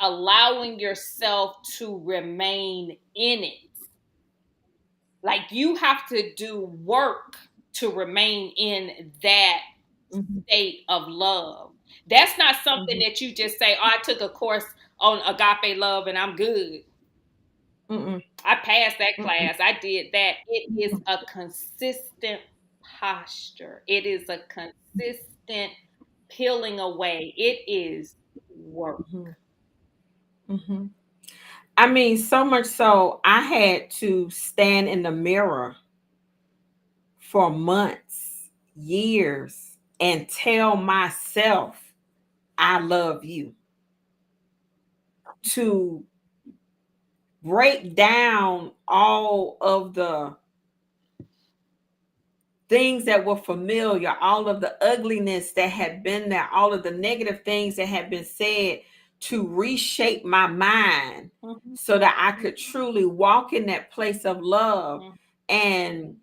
allowing yourself to remain in it. Like you have to do work to remain in that Mhm. state of love. That's not something Mhm. that you just say, oh, I took a course on agape love and I'm good. Mm-mm. I passed that Mm-mm. class. I did that. It is Mhm. a consistent posture. It is a consistent peeling away. It is work. Mhm. Mhm. I mean, so much so, I had to stand in the mirror for months, years, and tell myself, I love you. To break down all of the things that were familiar, all of the ugliness that had been there, all of the negative things that had been said, to reshape my mind Mhm, so that I could truly walk in that place of love. mhm, And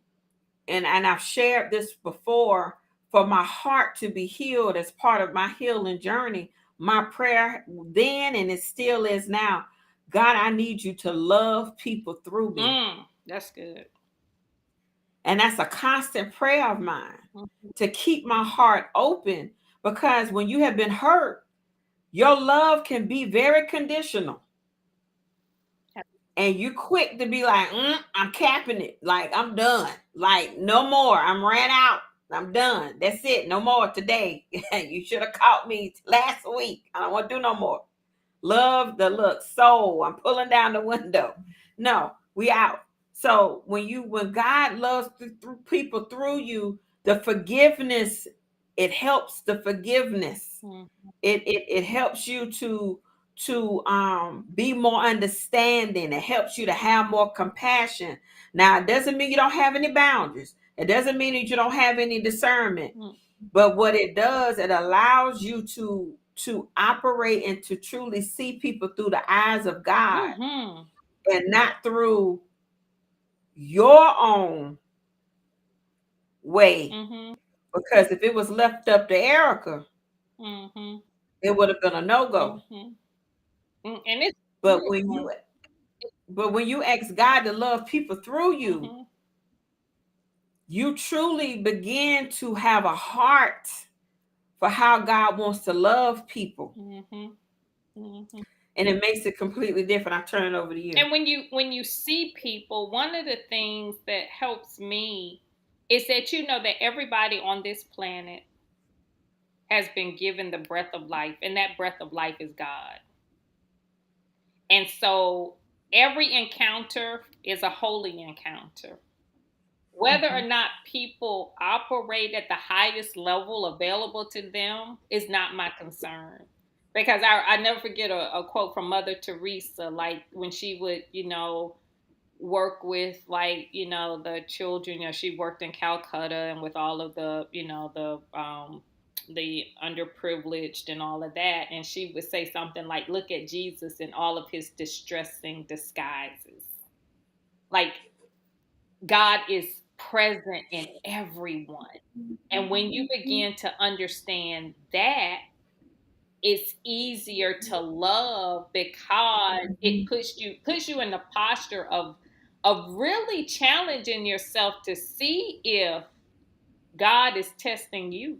and I've shared this before, for my heart to be healed as part of my healing journey. My prayer then, and it still is now, God, I need you to love people through me. that's good. And that's a constant prayer of mine, Mhm. to keep my heart open, because when you have been hurt, your love can be very conditional. And you quick to be like, I'm capping it. Like, I'm done. Like, no more. I'm ran out. I'm done. That's it. No more today. You should have caught me last week. I don't want to do no more. Love the look. Soul. I'm pulling down the window. No, we out. So when God loves through people through you, the forgiveness, it helps the forgiveness. Mm-hmm. It helps you to be more understanding. It helps you to have more compassion. Now, it doesn't mean you don't have any boundaries. It doesn't mean that you don't have any discernment. But what it does, it allows you to operate and to truly see people through the eyes of God Mm-hmm. and not through your own way. Mm-hmm. Because if it was left up to Erica, Mm-hmm. it would have been a no-go. Mm-hmm. And it's But when you but when you ask God to love people through you, mm-hmm. you truly begin to have a heart for how God wants to love people. Mm-hmm. Mm-hmm. And it makes it completely different. I turn it over to you. And when you see people, one of the things that helps me is that you know that everybody on this planet has been given the breath of life, and that breath of life is God. And so every encounter is a holy encounter. Whether or Mhm. not people operate at the highest level available to them is not my concern. Because I never forget a quote from Mother Teresa, like when she would, work with like, the children, she worked in Calcutta and with all of the, the underprivileged and all of that. And she would say something like, look at Jesus in all of his distressing disguises. Like God is present in everyone. And when you begin to understand that, it's easier to love because it puts you in the posture of really challenging yourself to see if God is testing you.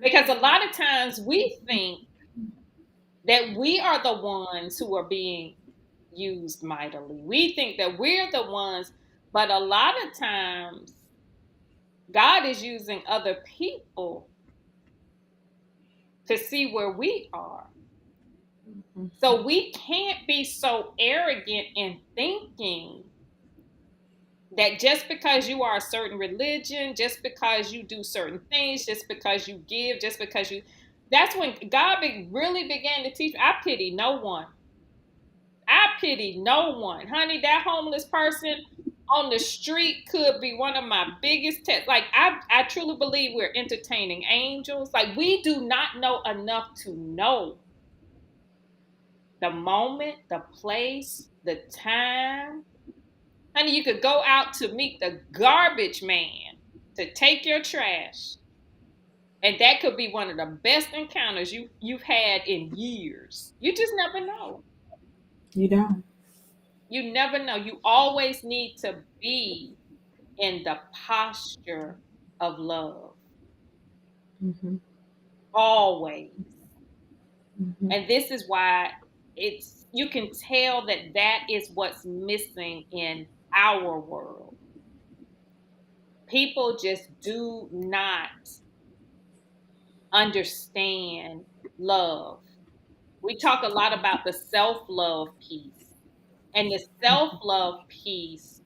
Because a lot of times we think that we are the ones who are being used mightily. We think that we're the ones, but a lot of times God is using other people to see where we are. So we can't be so arrogant in thinking that just because you are a certain religion, just because you do certain things, just because you give, just because you, that's when God really began to teach. I pity no one. I pity no one. Honey, that homeless person on the street could be one of my biggest tests. Like I truly believe we're entertaining angels. Like we do not know enough to know the moment, the place, the time. Honey, you could go out to meet the garbage man to take your trash. And that could be one of the best encounters you've had in years. You just never know. You don't. You never know. You always need to be in the posture of love. Mhm. Always. Mhm. And this is why it's you can tell that that is what's missing in our world. People just do not understand love. We talk a lot about the self-love piece. And the self-love piece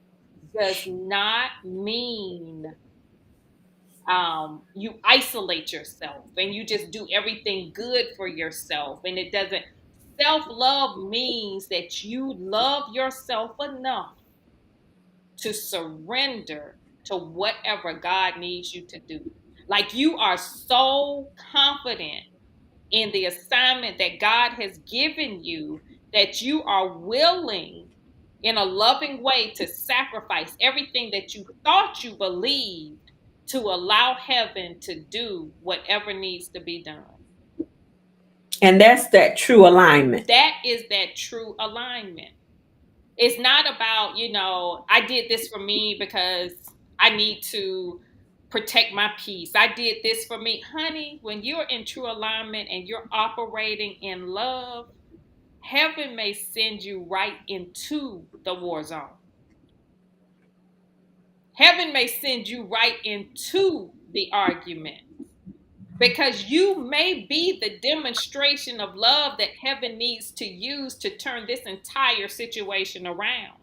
does not mean you isolate yourself and you just do everything good for yourself. And it doesn't, self love means that you love yourself enough to surrender to whatever God needs you to do. Like you are so confident in the assignment that God has given you that you are willing in a loving way to sacrifice everything that you thought you believed to allow heaven to do whatever needs to be done. And that's that true alignment. That is that true alignment. It's not about, I did this for me because I need to protect my peace. I did this for me. Honey, when you're in true alignment and you're operating in love, heaven may send you right into the war zone. Heaven may send you right into the argument. because you may be the demonstration of love that heaven needs to use to turn this entire situation around.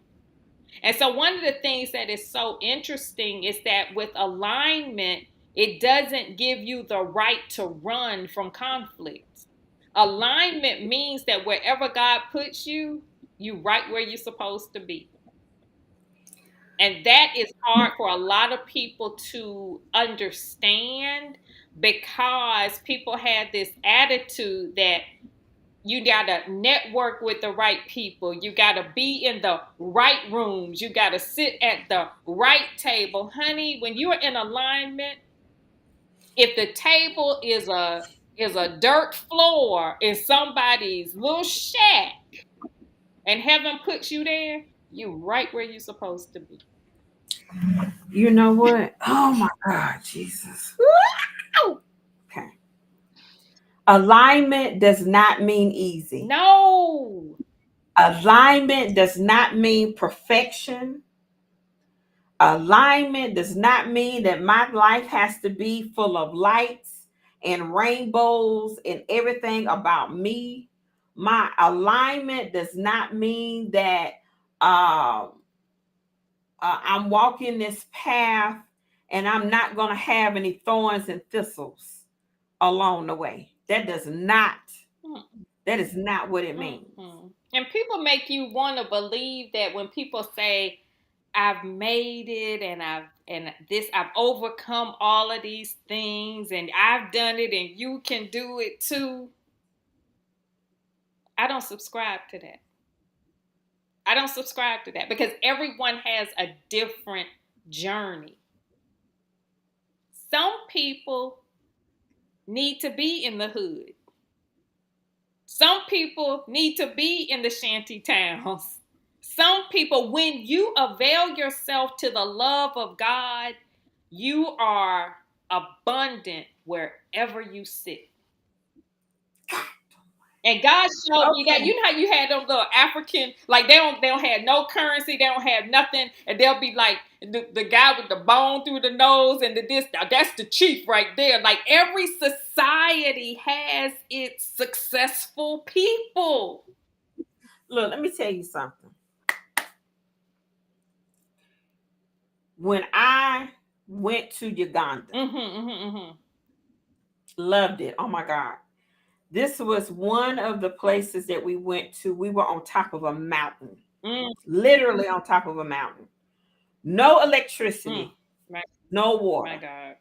And so, one of the things that is so interesting is that with alignment, it doesn't give you the right to run from conflict. Alignment means that wherever God puts you, you right where you're supposed to be. And that is hard for a lot of people to understand because people have this attitude that you got to network with the right people. You got to be in the right rooms. You got to sit at the right table. Honey, when you are in alignment, if the table is a dirt floor in somebody's little shack and heaven puts you there, you right where you're supposed to be. You know what? Oh my God, Jesus. Woo! Okay. Alignment does not mean easy. No. Alignment does not mean perfection. Alignment does not mean that my life has to be full of lights and rainbows and everything about me. My alignment does not mean that um, I'm walking this path and I'm not going to have any thorns and thistles along the way. That is not what it means. And people make you want to believe that when people say, I've made it I've overcome all of these things and I've done it and you can do it too. I don't subscribe to that. I don't subscribe to that because everyone has a different journey. Some people need to be in the hood. Some people need to be in the shanty towns. Some people, when you avail yourself to the love of God, you are abundant wherever you sit. And God showed me that. Okay. You know how you had those little African, like they don't have no currency, they don't have nothing, and they'll be like the guy with the bone through the nose and the this. That's the chief right there. Like every society has its successful people. Look, let me tell you something. When I went to Uganda, loved it. Oh my God. This was one of the places that we went to. We were on top of a mountain, literally on top of a mountain. No electricity, My, no my water. God.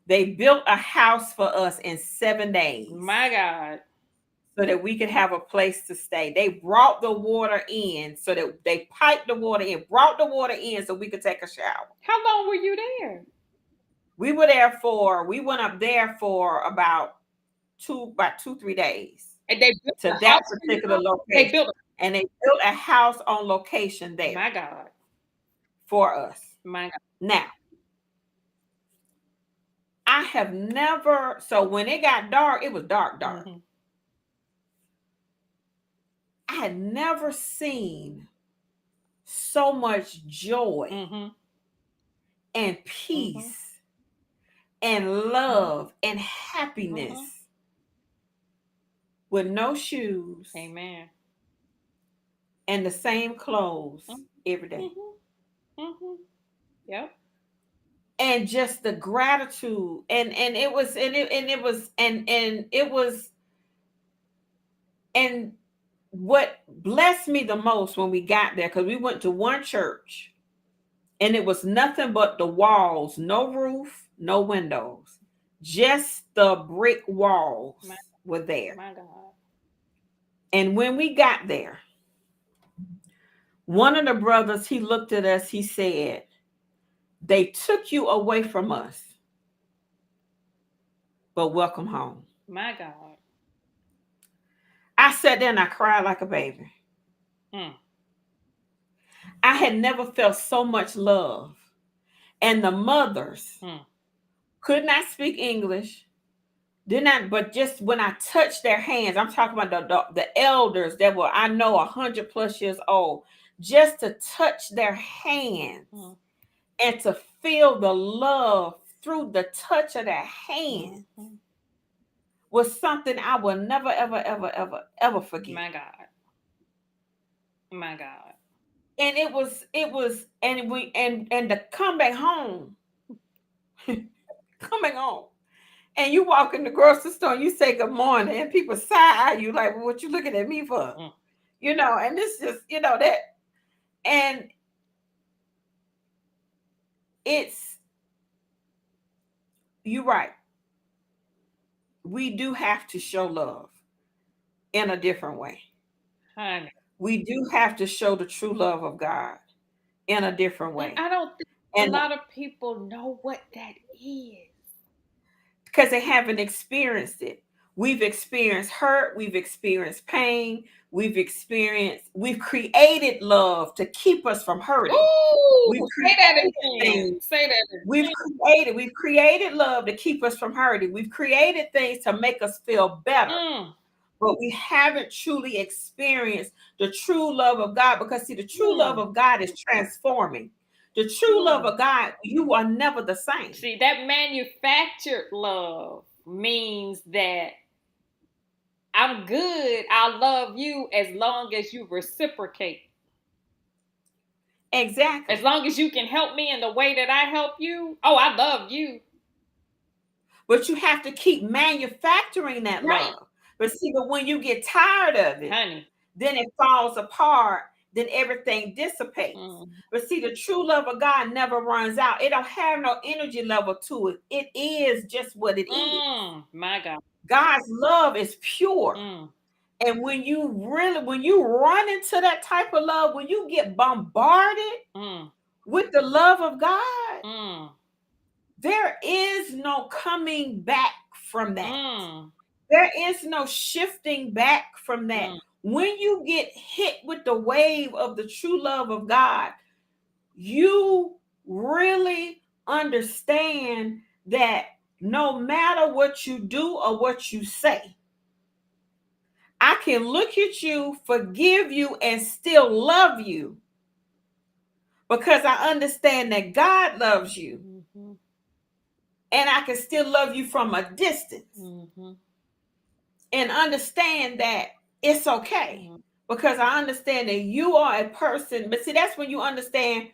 They built a house for us in 7 days My God. so that we could have a place to stay. They brought the water in so that they piped the water in, brought the water in so we could take a shower. How long were you there? We went up there for about 2, 3 days And they built to a that house for particular you? They location. built And they built a house on location there my God. for us. My God. Now, I have never, so when it got dark, it was dark, dark. I had never seen so much joy and peace and love and happiness with no shoes Amen. and the same clothes every day. Yep. And just the gratitude and it was and it was and it was and what blessed me the most when we got there, because we went to one church and it was nothing but the walls, no roof, no windows, just the brick walls were there. My God. And when we got there, one of the brothers, he looked at us, he said, they took you away from us, but welcome home. My God. I sat there and I cried like a baby. Mm. I had never felt so much love. And the mothers could not speak English, did not, but just when I touched their hands, I'm talking about the elders that were, I know, 100+ years old, just to touch their hands and to feel the love through the touch of that hand Mm-hmm. was something I will never, ever, ever, ever, ever forget. My God. My God. And and to come back home, coming home, and you walk in the grocery store and you say good morning, and people side eye you like, well, what you looking at me for? Mm. And this just, that, and it's, you're right. We do have to show love in a different way. Honey. We do have to show the true love of God in a different And way. I don't think a And lot of people know what that is. because they haven't experienced it. We've experienced hurt, we've experienced pain, we've created love to keep us from hurting. We've Ooh, say that created again. things. Say that We've again. created love to keep us from hurting. We've created things to make us feel better. Mm, But we haven't truly experienced the true love of God, because see, the true love mm, of God is transforming. The true love mm. of God, you are never the same. See, that manufactured love means that I'm good. I'll love you as long as you reciprocate. As Exactly. long as you can help me in the way that I help you. Oh, I love you. But you have to keep manufacturing that Right. love. But when you get tired of it, Honey. then it falls apart, then everything dissipates. Mm, But see, the true love of God never runs out. It don't have no energy level to it. It is just what it is. my God. God's love is pure. Mm, And when you run into that type of love, when you get bombarded mm, with the love of God, mm, there is no coming back from that. mm, There is no shifting back from that. mm, When you get hit with the wave of the true love of God, you really understand that no matter what you do or what you say, I can look at you, forgive you, and still love you, because I understand that God loves you, mm-hmm, and I can still love you from a distance mm-hmm, and understand that it's okay, mm, because I understand that you are a person. But see, that's when you understand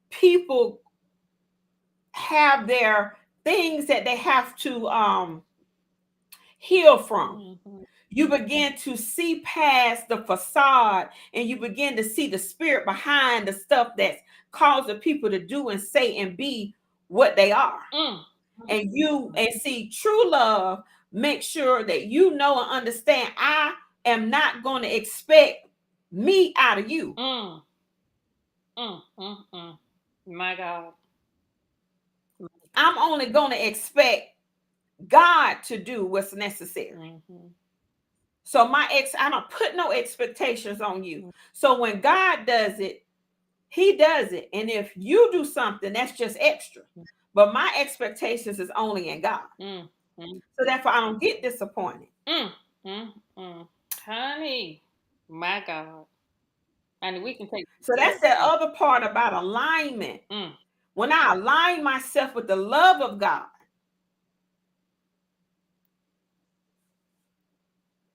people have their things that they have to heal from. mm-hmm, You begin to see past the facade, and you begin to see the spirit behind the stuff that's causing people to do and say and be what they are. mm, And see, true love makes sure that you know and understand, I am not going to expect me out of you. mm, my God. I'm only going to expect God to do what's necessary. Mm-hmm, So I don't put no expectations on you. So when God does it, he does it. And if you do something, that's just extra. But my expectations is only in God. mm, mm, So therefore I don't get disappointed. mm, mm, mm. Honey, my God. Honey, we can take So this that's the deep. other part about alignment. Mm, When I align myself with the love of God,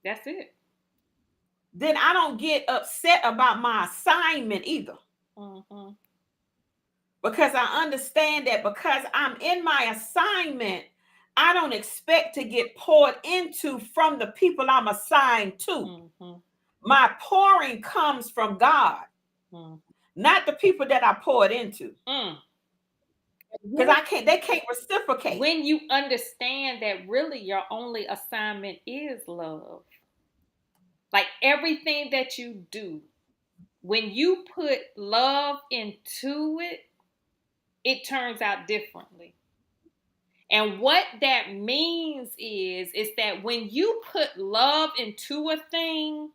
that's it. then I don't get upset about my assignment either. Mm-hmm, Because I understand that because I'm in my assignment, I don't expect to get poured into from the people I'm assigned to. mm-hmm, My pouring comes from God, mm, not the people that I poured into. mm. Because they can't reciprocate. When you understand that really your only assignment is love, like everything that you do, when you put love into it, it turns out differently. And what that means is that when you put love into a thing,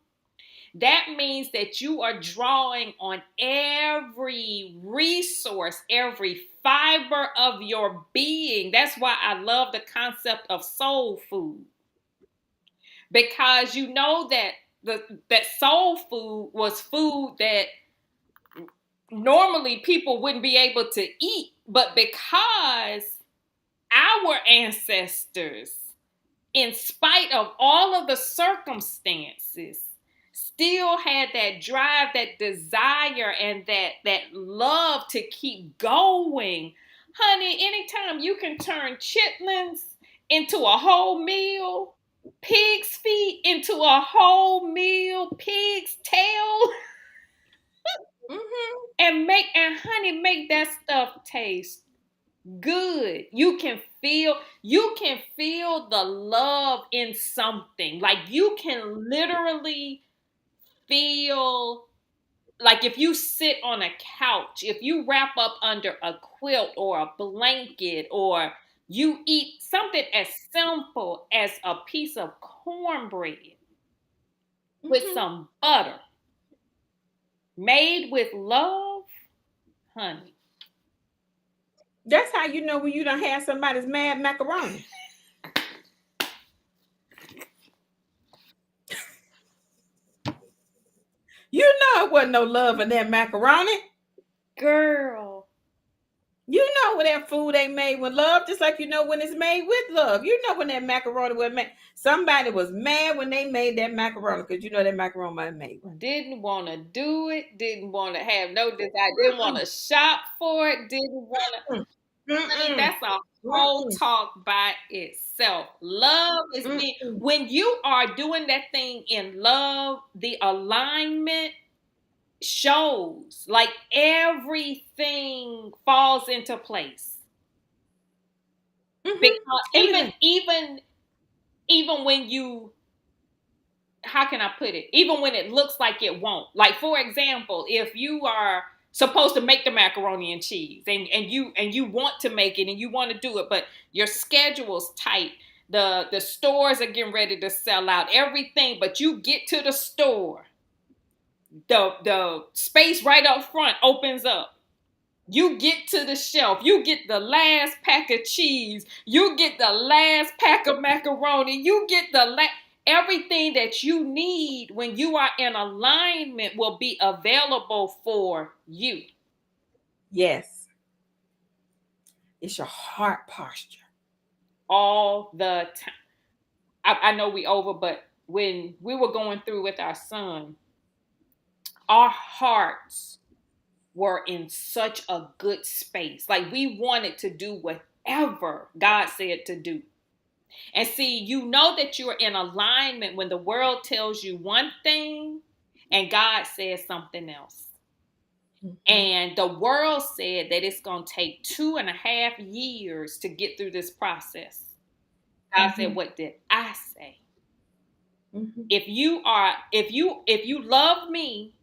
that means that you are drawing on every resource, every fiber of your being. That's why I love the concept of soul food. Because you know that that soul food was food that normally people wouldn't be able to eat, but because our ancestors, in spite of all of the circumstances, still had that drive, that desire, and that love to keep going. Honey, anytime you can turn chitlins into a whole meal, pig's feet into a whole meal, pig's tail, Mm-hmm. and honey, make that stuff taste good. You can feel the love in something. Like you can literally feel, like if you sit on a couch, if you wrap up under a quilt or a blanket, or you eat something as simple as a piece of cornbread with Mm-hmm. some butter, made with love, honey. That's how you know when you don't have somebody's mad macaroni. You know it wasn't no love in that macaroni. Girl, You know when that food ain't made with love, just like you know when it's made with love. You know when that macaroni was made. Somebody was mad when they made that macaroni because you know that macaroni was made with. didn't want to do it, didn't want to have no desire, didn't want to shop for it, didn't want to. Mm-mm. Honey, Mm-mm. that's a whole Mm-mm. talk by itself. Love is being, Mm-mm. when you are doing that thing in love, the alignment shows, like everything falls into place. Mm-hmm. Because even Everything. even even when you, how can I put it? Even when it looks like it won't. Like for example, if you are supposed to make the macaroni and cheese, and you want to make it and you want to do it, but your schedule's tight. The stores are getting ready to sell out everything, but you get to the store, the space right up front opens up. You get to the shelf, you get the last pack of cheese, you get the last pack of macaroni, you get everything that you need. When you are in alignment, will be available for you Yes. It's your heart posture. all the time. I know we over, but when we were going through with our son, our hearts were in such a good space. Like we wanted to do whatever God said to do. And see, you know that you're in alignment when the world tells you one thing and God says something else. Mm-hmm. And the world said that it's going to take 2.5 years to get through this process. God said, Mm-hmm. what did I say? Mm-hmm. If you love me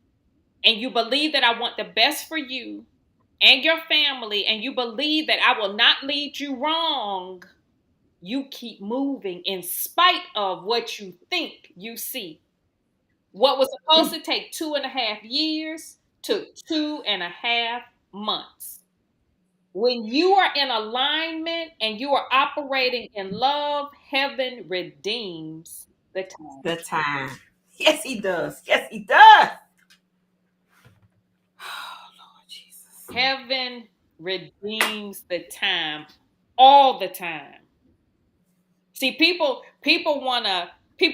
and you believe that I want the best for you and your family, and you believe that I will not lead you wrong, you keep moving in spite of what you think you see. What was supposed to take 2.5 years took 2.5 months. When you are in alignment and you are operating in love, heaven redeems the time. The time. Yes, he does. Yes, he does. Oh, Lord Jesus. Heaven redeems the time all the time. See, people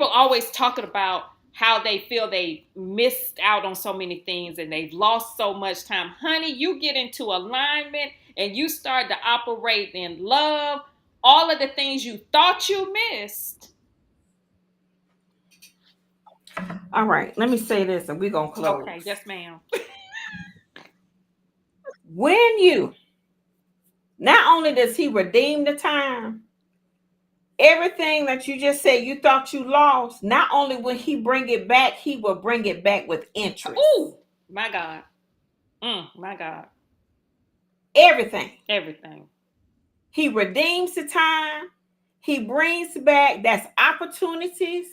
always talking about how they feel they missed out on so many things and they've lost so much time. Honey, you get into alignment and you start to operate in love, all of the things you thought you missed. All right, let me say this and we're going to Okay, close. yes, ma'am. When you, not only does he redeem the time, everything that you just said you thought you lost, not only will he bring it back, he will bring it back with interest. Oh, my God. My God. Everything. Everything. He redeems the time. He brings back, that's opportunities,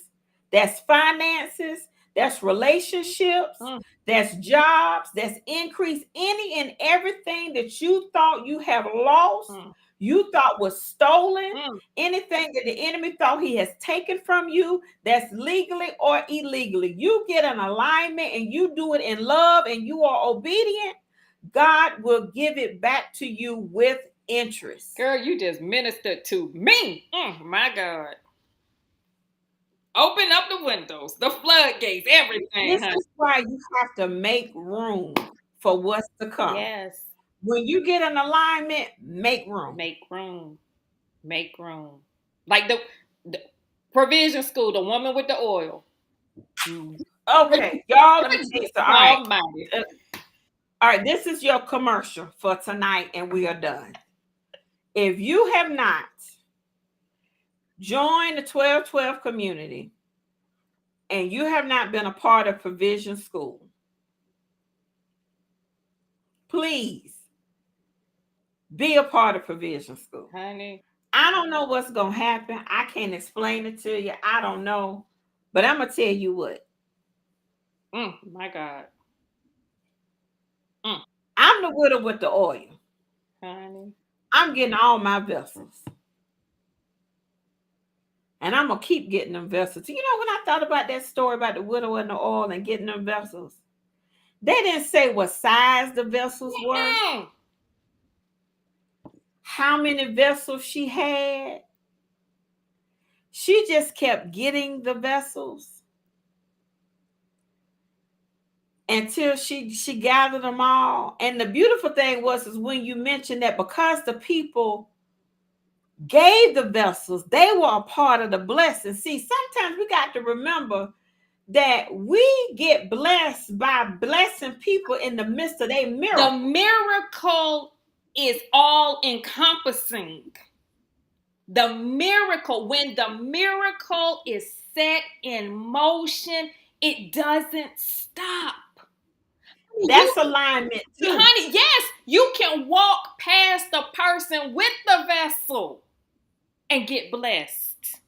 that's finances, that's relationships, Mm, that's jobs, that's increase. Any and everything that you thought you have lost, mm, you thought was stolen, mm, anything that the enemy thought he has taken from you, that's legally or illegally. You get an alignment and you do it in love and you are obedient, God will give it back to you with interest. Girl, you just ministered to me. My God. Open up the windows, the floodgates, everything, This honey. is why you have to make room for what's to come. Yes. When you get an alignment, make room. Make room. Make room. Like the provision school, the woman with the oil. Mm. Okay, y'all, let me tell you. So, Almighty. all right. This is your commercial for tonight, and we are done. If you have not joined the 1212 community and you have not been a part of Provision School, please be a part of Provision School. Honey. I don't know what's going to happen. I can't explain it to you. I don't know. But I'm going to tell you what. My God. I'm the widow with the oil. Honey. I'm getting all my vessels. And I'm going to keep getting them vessels. You know, when I thought about that story about the widow and the oil and getting them vessels, they didn't say what size the vessels were, how many vessels she had. She just kept getting the vessels until she gathered them all. And the beautiful thing was is when you mentioned that because the people gave the vessels, they were a part of the blessing. See, sometimes we got to remember that we get blessed by blessing people in the midst of their miracle. The miracle is all encompassing. The miracle, when the miracle is set in motion, it doesn't stop. That's alignment too. Honey, yes, you can walk past the person with the vessel and get blessed.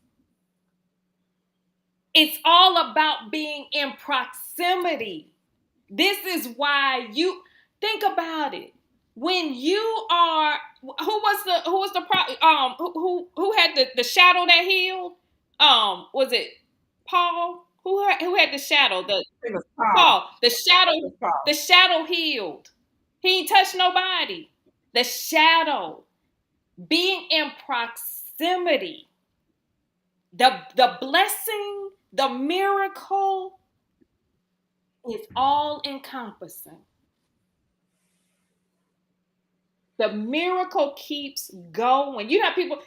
It's all about being in proximity. This is why you think about it. When you are, who had the shadow that healed? Was it Paul? Who had the shadow? It was Paul. Paul. The shadow healed. He ain't touched nobody. The shadow. Being in proximity. The blessing, the miracle is all encompassing. The miracle keeps going. You have people,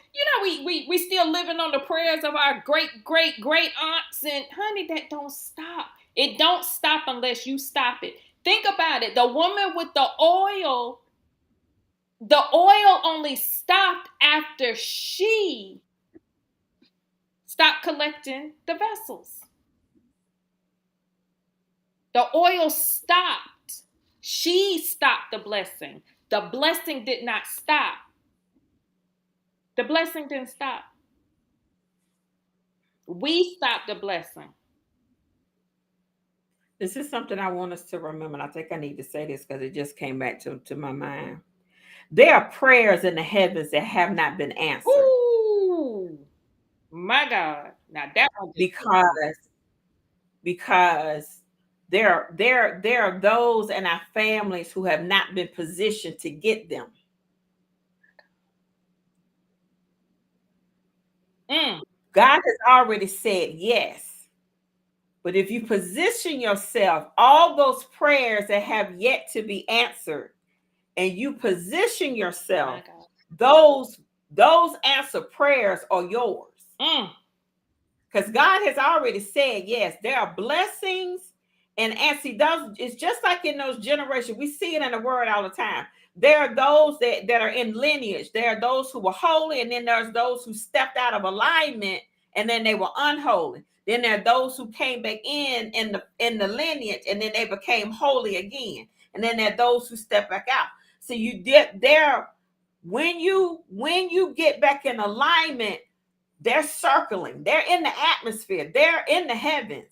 we still living on the prayers of our great aunts, and honey, that don't stop. It don't stop unless you stop it. Think about it. The woman with the oil only stopped after she stopped collecting the vessels. The oil stopped. She stopped the blessing. The blessing did not stop. The blessing didn't stop. We stopped the blessing. This is something I want us to remember. And I think I need to say this because it just came back to my mind. There are prayers in the heavens that have not been answered. Ooh, my God. Now that one because there are those in our families who have not been positioned to get them. God has already said yes. But if you position yourself, all those prayers that have yet to be answered, and you position yourself, those answered prayers are yours. Because God has already said, yes, there are blessings. And see, those, it's just like in those generations. We see it in the word all the time. There are those that are in lineage. There are those who were holy, and then there's those who stepped out of alignment, and then they were unholy. Then there are those who came back in the lineage, and then they became holy again. And then there are those who step back out. So you did there when you get back in alignment, they're circling, they're in the atmosphere, they're in the heavens.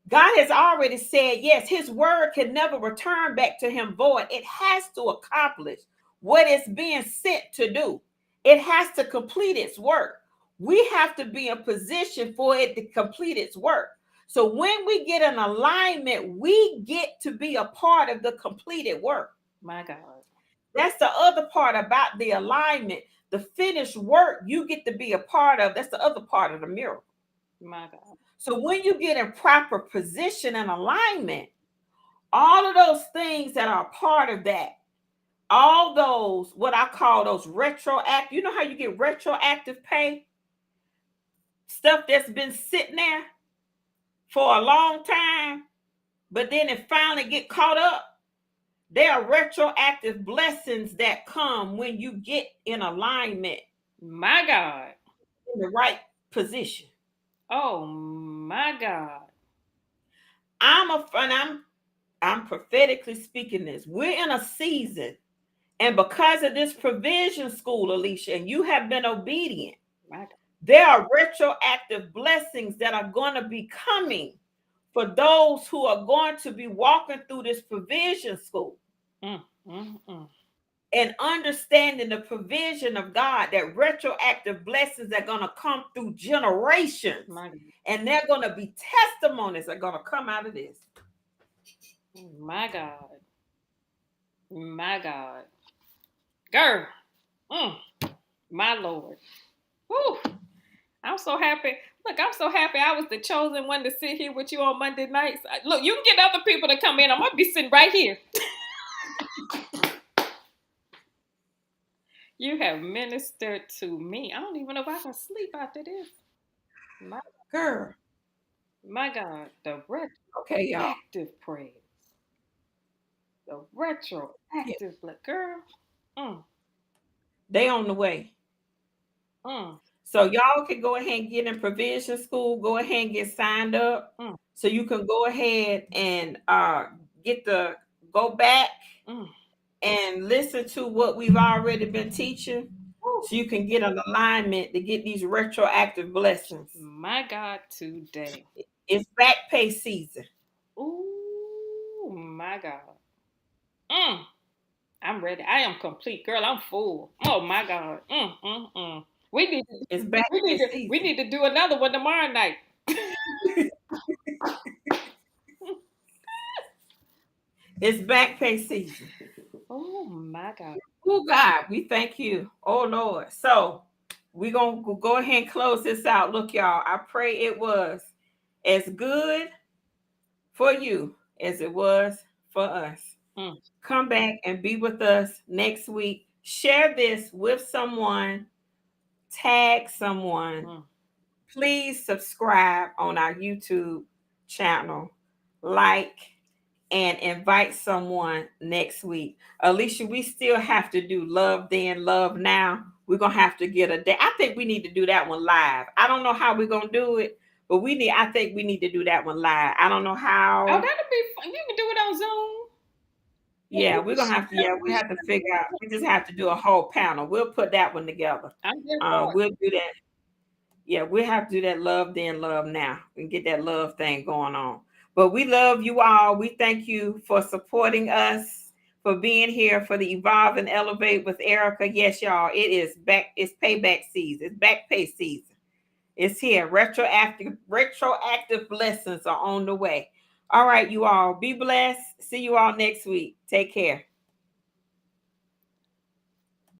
God has already said, yes, his word can never return back to him void. It has to accomplish what it's being sent to do. It has to complete its work. We have to be in position for it to complete its work. So when we get in alignment, we get to be a part of the completed work. My God. That's the other part about the alignment. The finished work you get to be a part of. That's the other part of the miracle. My God. So when you get in proper position and alignment, all of those things that are part of that, all those, what I call those retroactive, you know how you get retroactive pay? Stuff that's been sitting there for a long time, but then it finally get caught up. There are retroactive blessings that come when you get in alignment My God. in the right position. Oh my God. I'm a and I'm prophetically speaking this. We're in a season, and because of this provision school, Alicia, and you have been obedient, My God. there are retroactive blessings that are going to be coming for those who are going to be walking through this provision school Mm, mm, mm. and understanding the provision of God, that retroactive blessings are going to come through generations, My God. and they're going to be testimonies that are going to come out of this. My God. My God. Girl. Mm, my Lord. Whew. I'm so happy. Look, I'm so happy I was the chosen one to sit here with you on Monday nights. Look, you can get other people to come in. I'm going to be sitting right here. You have ministered to me. I don't even know if I can sleep after this. My, Girl, my God. The okay, y'all. retroactive praise. The Yeah, retroactive blood. Girl. Mm, they on the way. mm, So y'all can go ahead and get in provision school. Go ahead and get signed up, mm, so you can go ahead and get the go back mm. and listen to what we've already been teaching, Woo. so you can get an alignment to get these retroactive blessings. My God, today. It's back pay season. Ooh, my God. Mm, I'm ready. I am complete, girl. I'm full. Oh my God. We need to, It's back pay we season. need to do another one tomorrow night. It's back pay season. Oh my God. Oh God, we thank you. Oh Lord. So we're gonna go ahead and close this out. Look, y'all, I pray it was as good for you as it was for us. Mm, Come back and be with us next week. Share this with someone, tag someone. mm. Please subscribe on our YouTube channel, like, and invite someone next week. Alicia, we still have to do Love Then, Love Now. We're going to have to get a day. I think we need to do that one live. I don't know how we're going to do it, but I think we need to do that one live. I don't know Oh, how. that'll be fun. You can do it on Zoom. Yeah, Yeah, we we're can gonna have to. share. Yeah, we have to figure out. We just have to do a whole panel. We'll put that one together. I'm here for it. We'll do that. Yeah, we'll have to do that love then, love now. We can get that love thing going on. But we love you all. We thank you for supporting us, for being here for the Evolve and Elevate with Errica. Yes, y'all, it is back. It's payback season. It's back pay season. It's here. Retroactive blessings are on the way. All right, you all. Be blessed. See you all next week. Take care.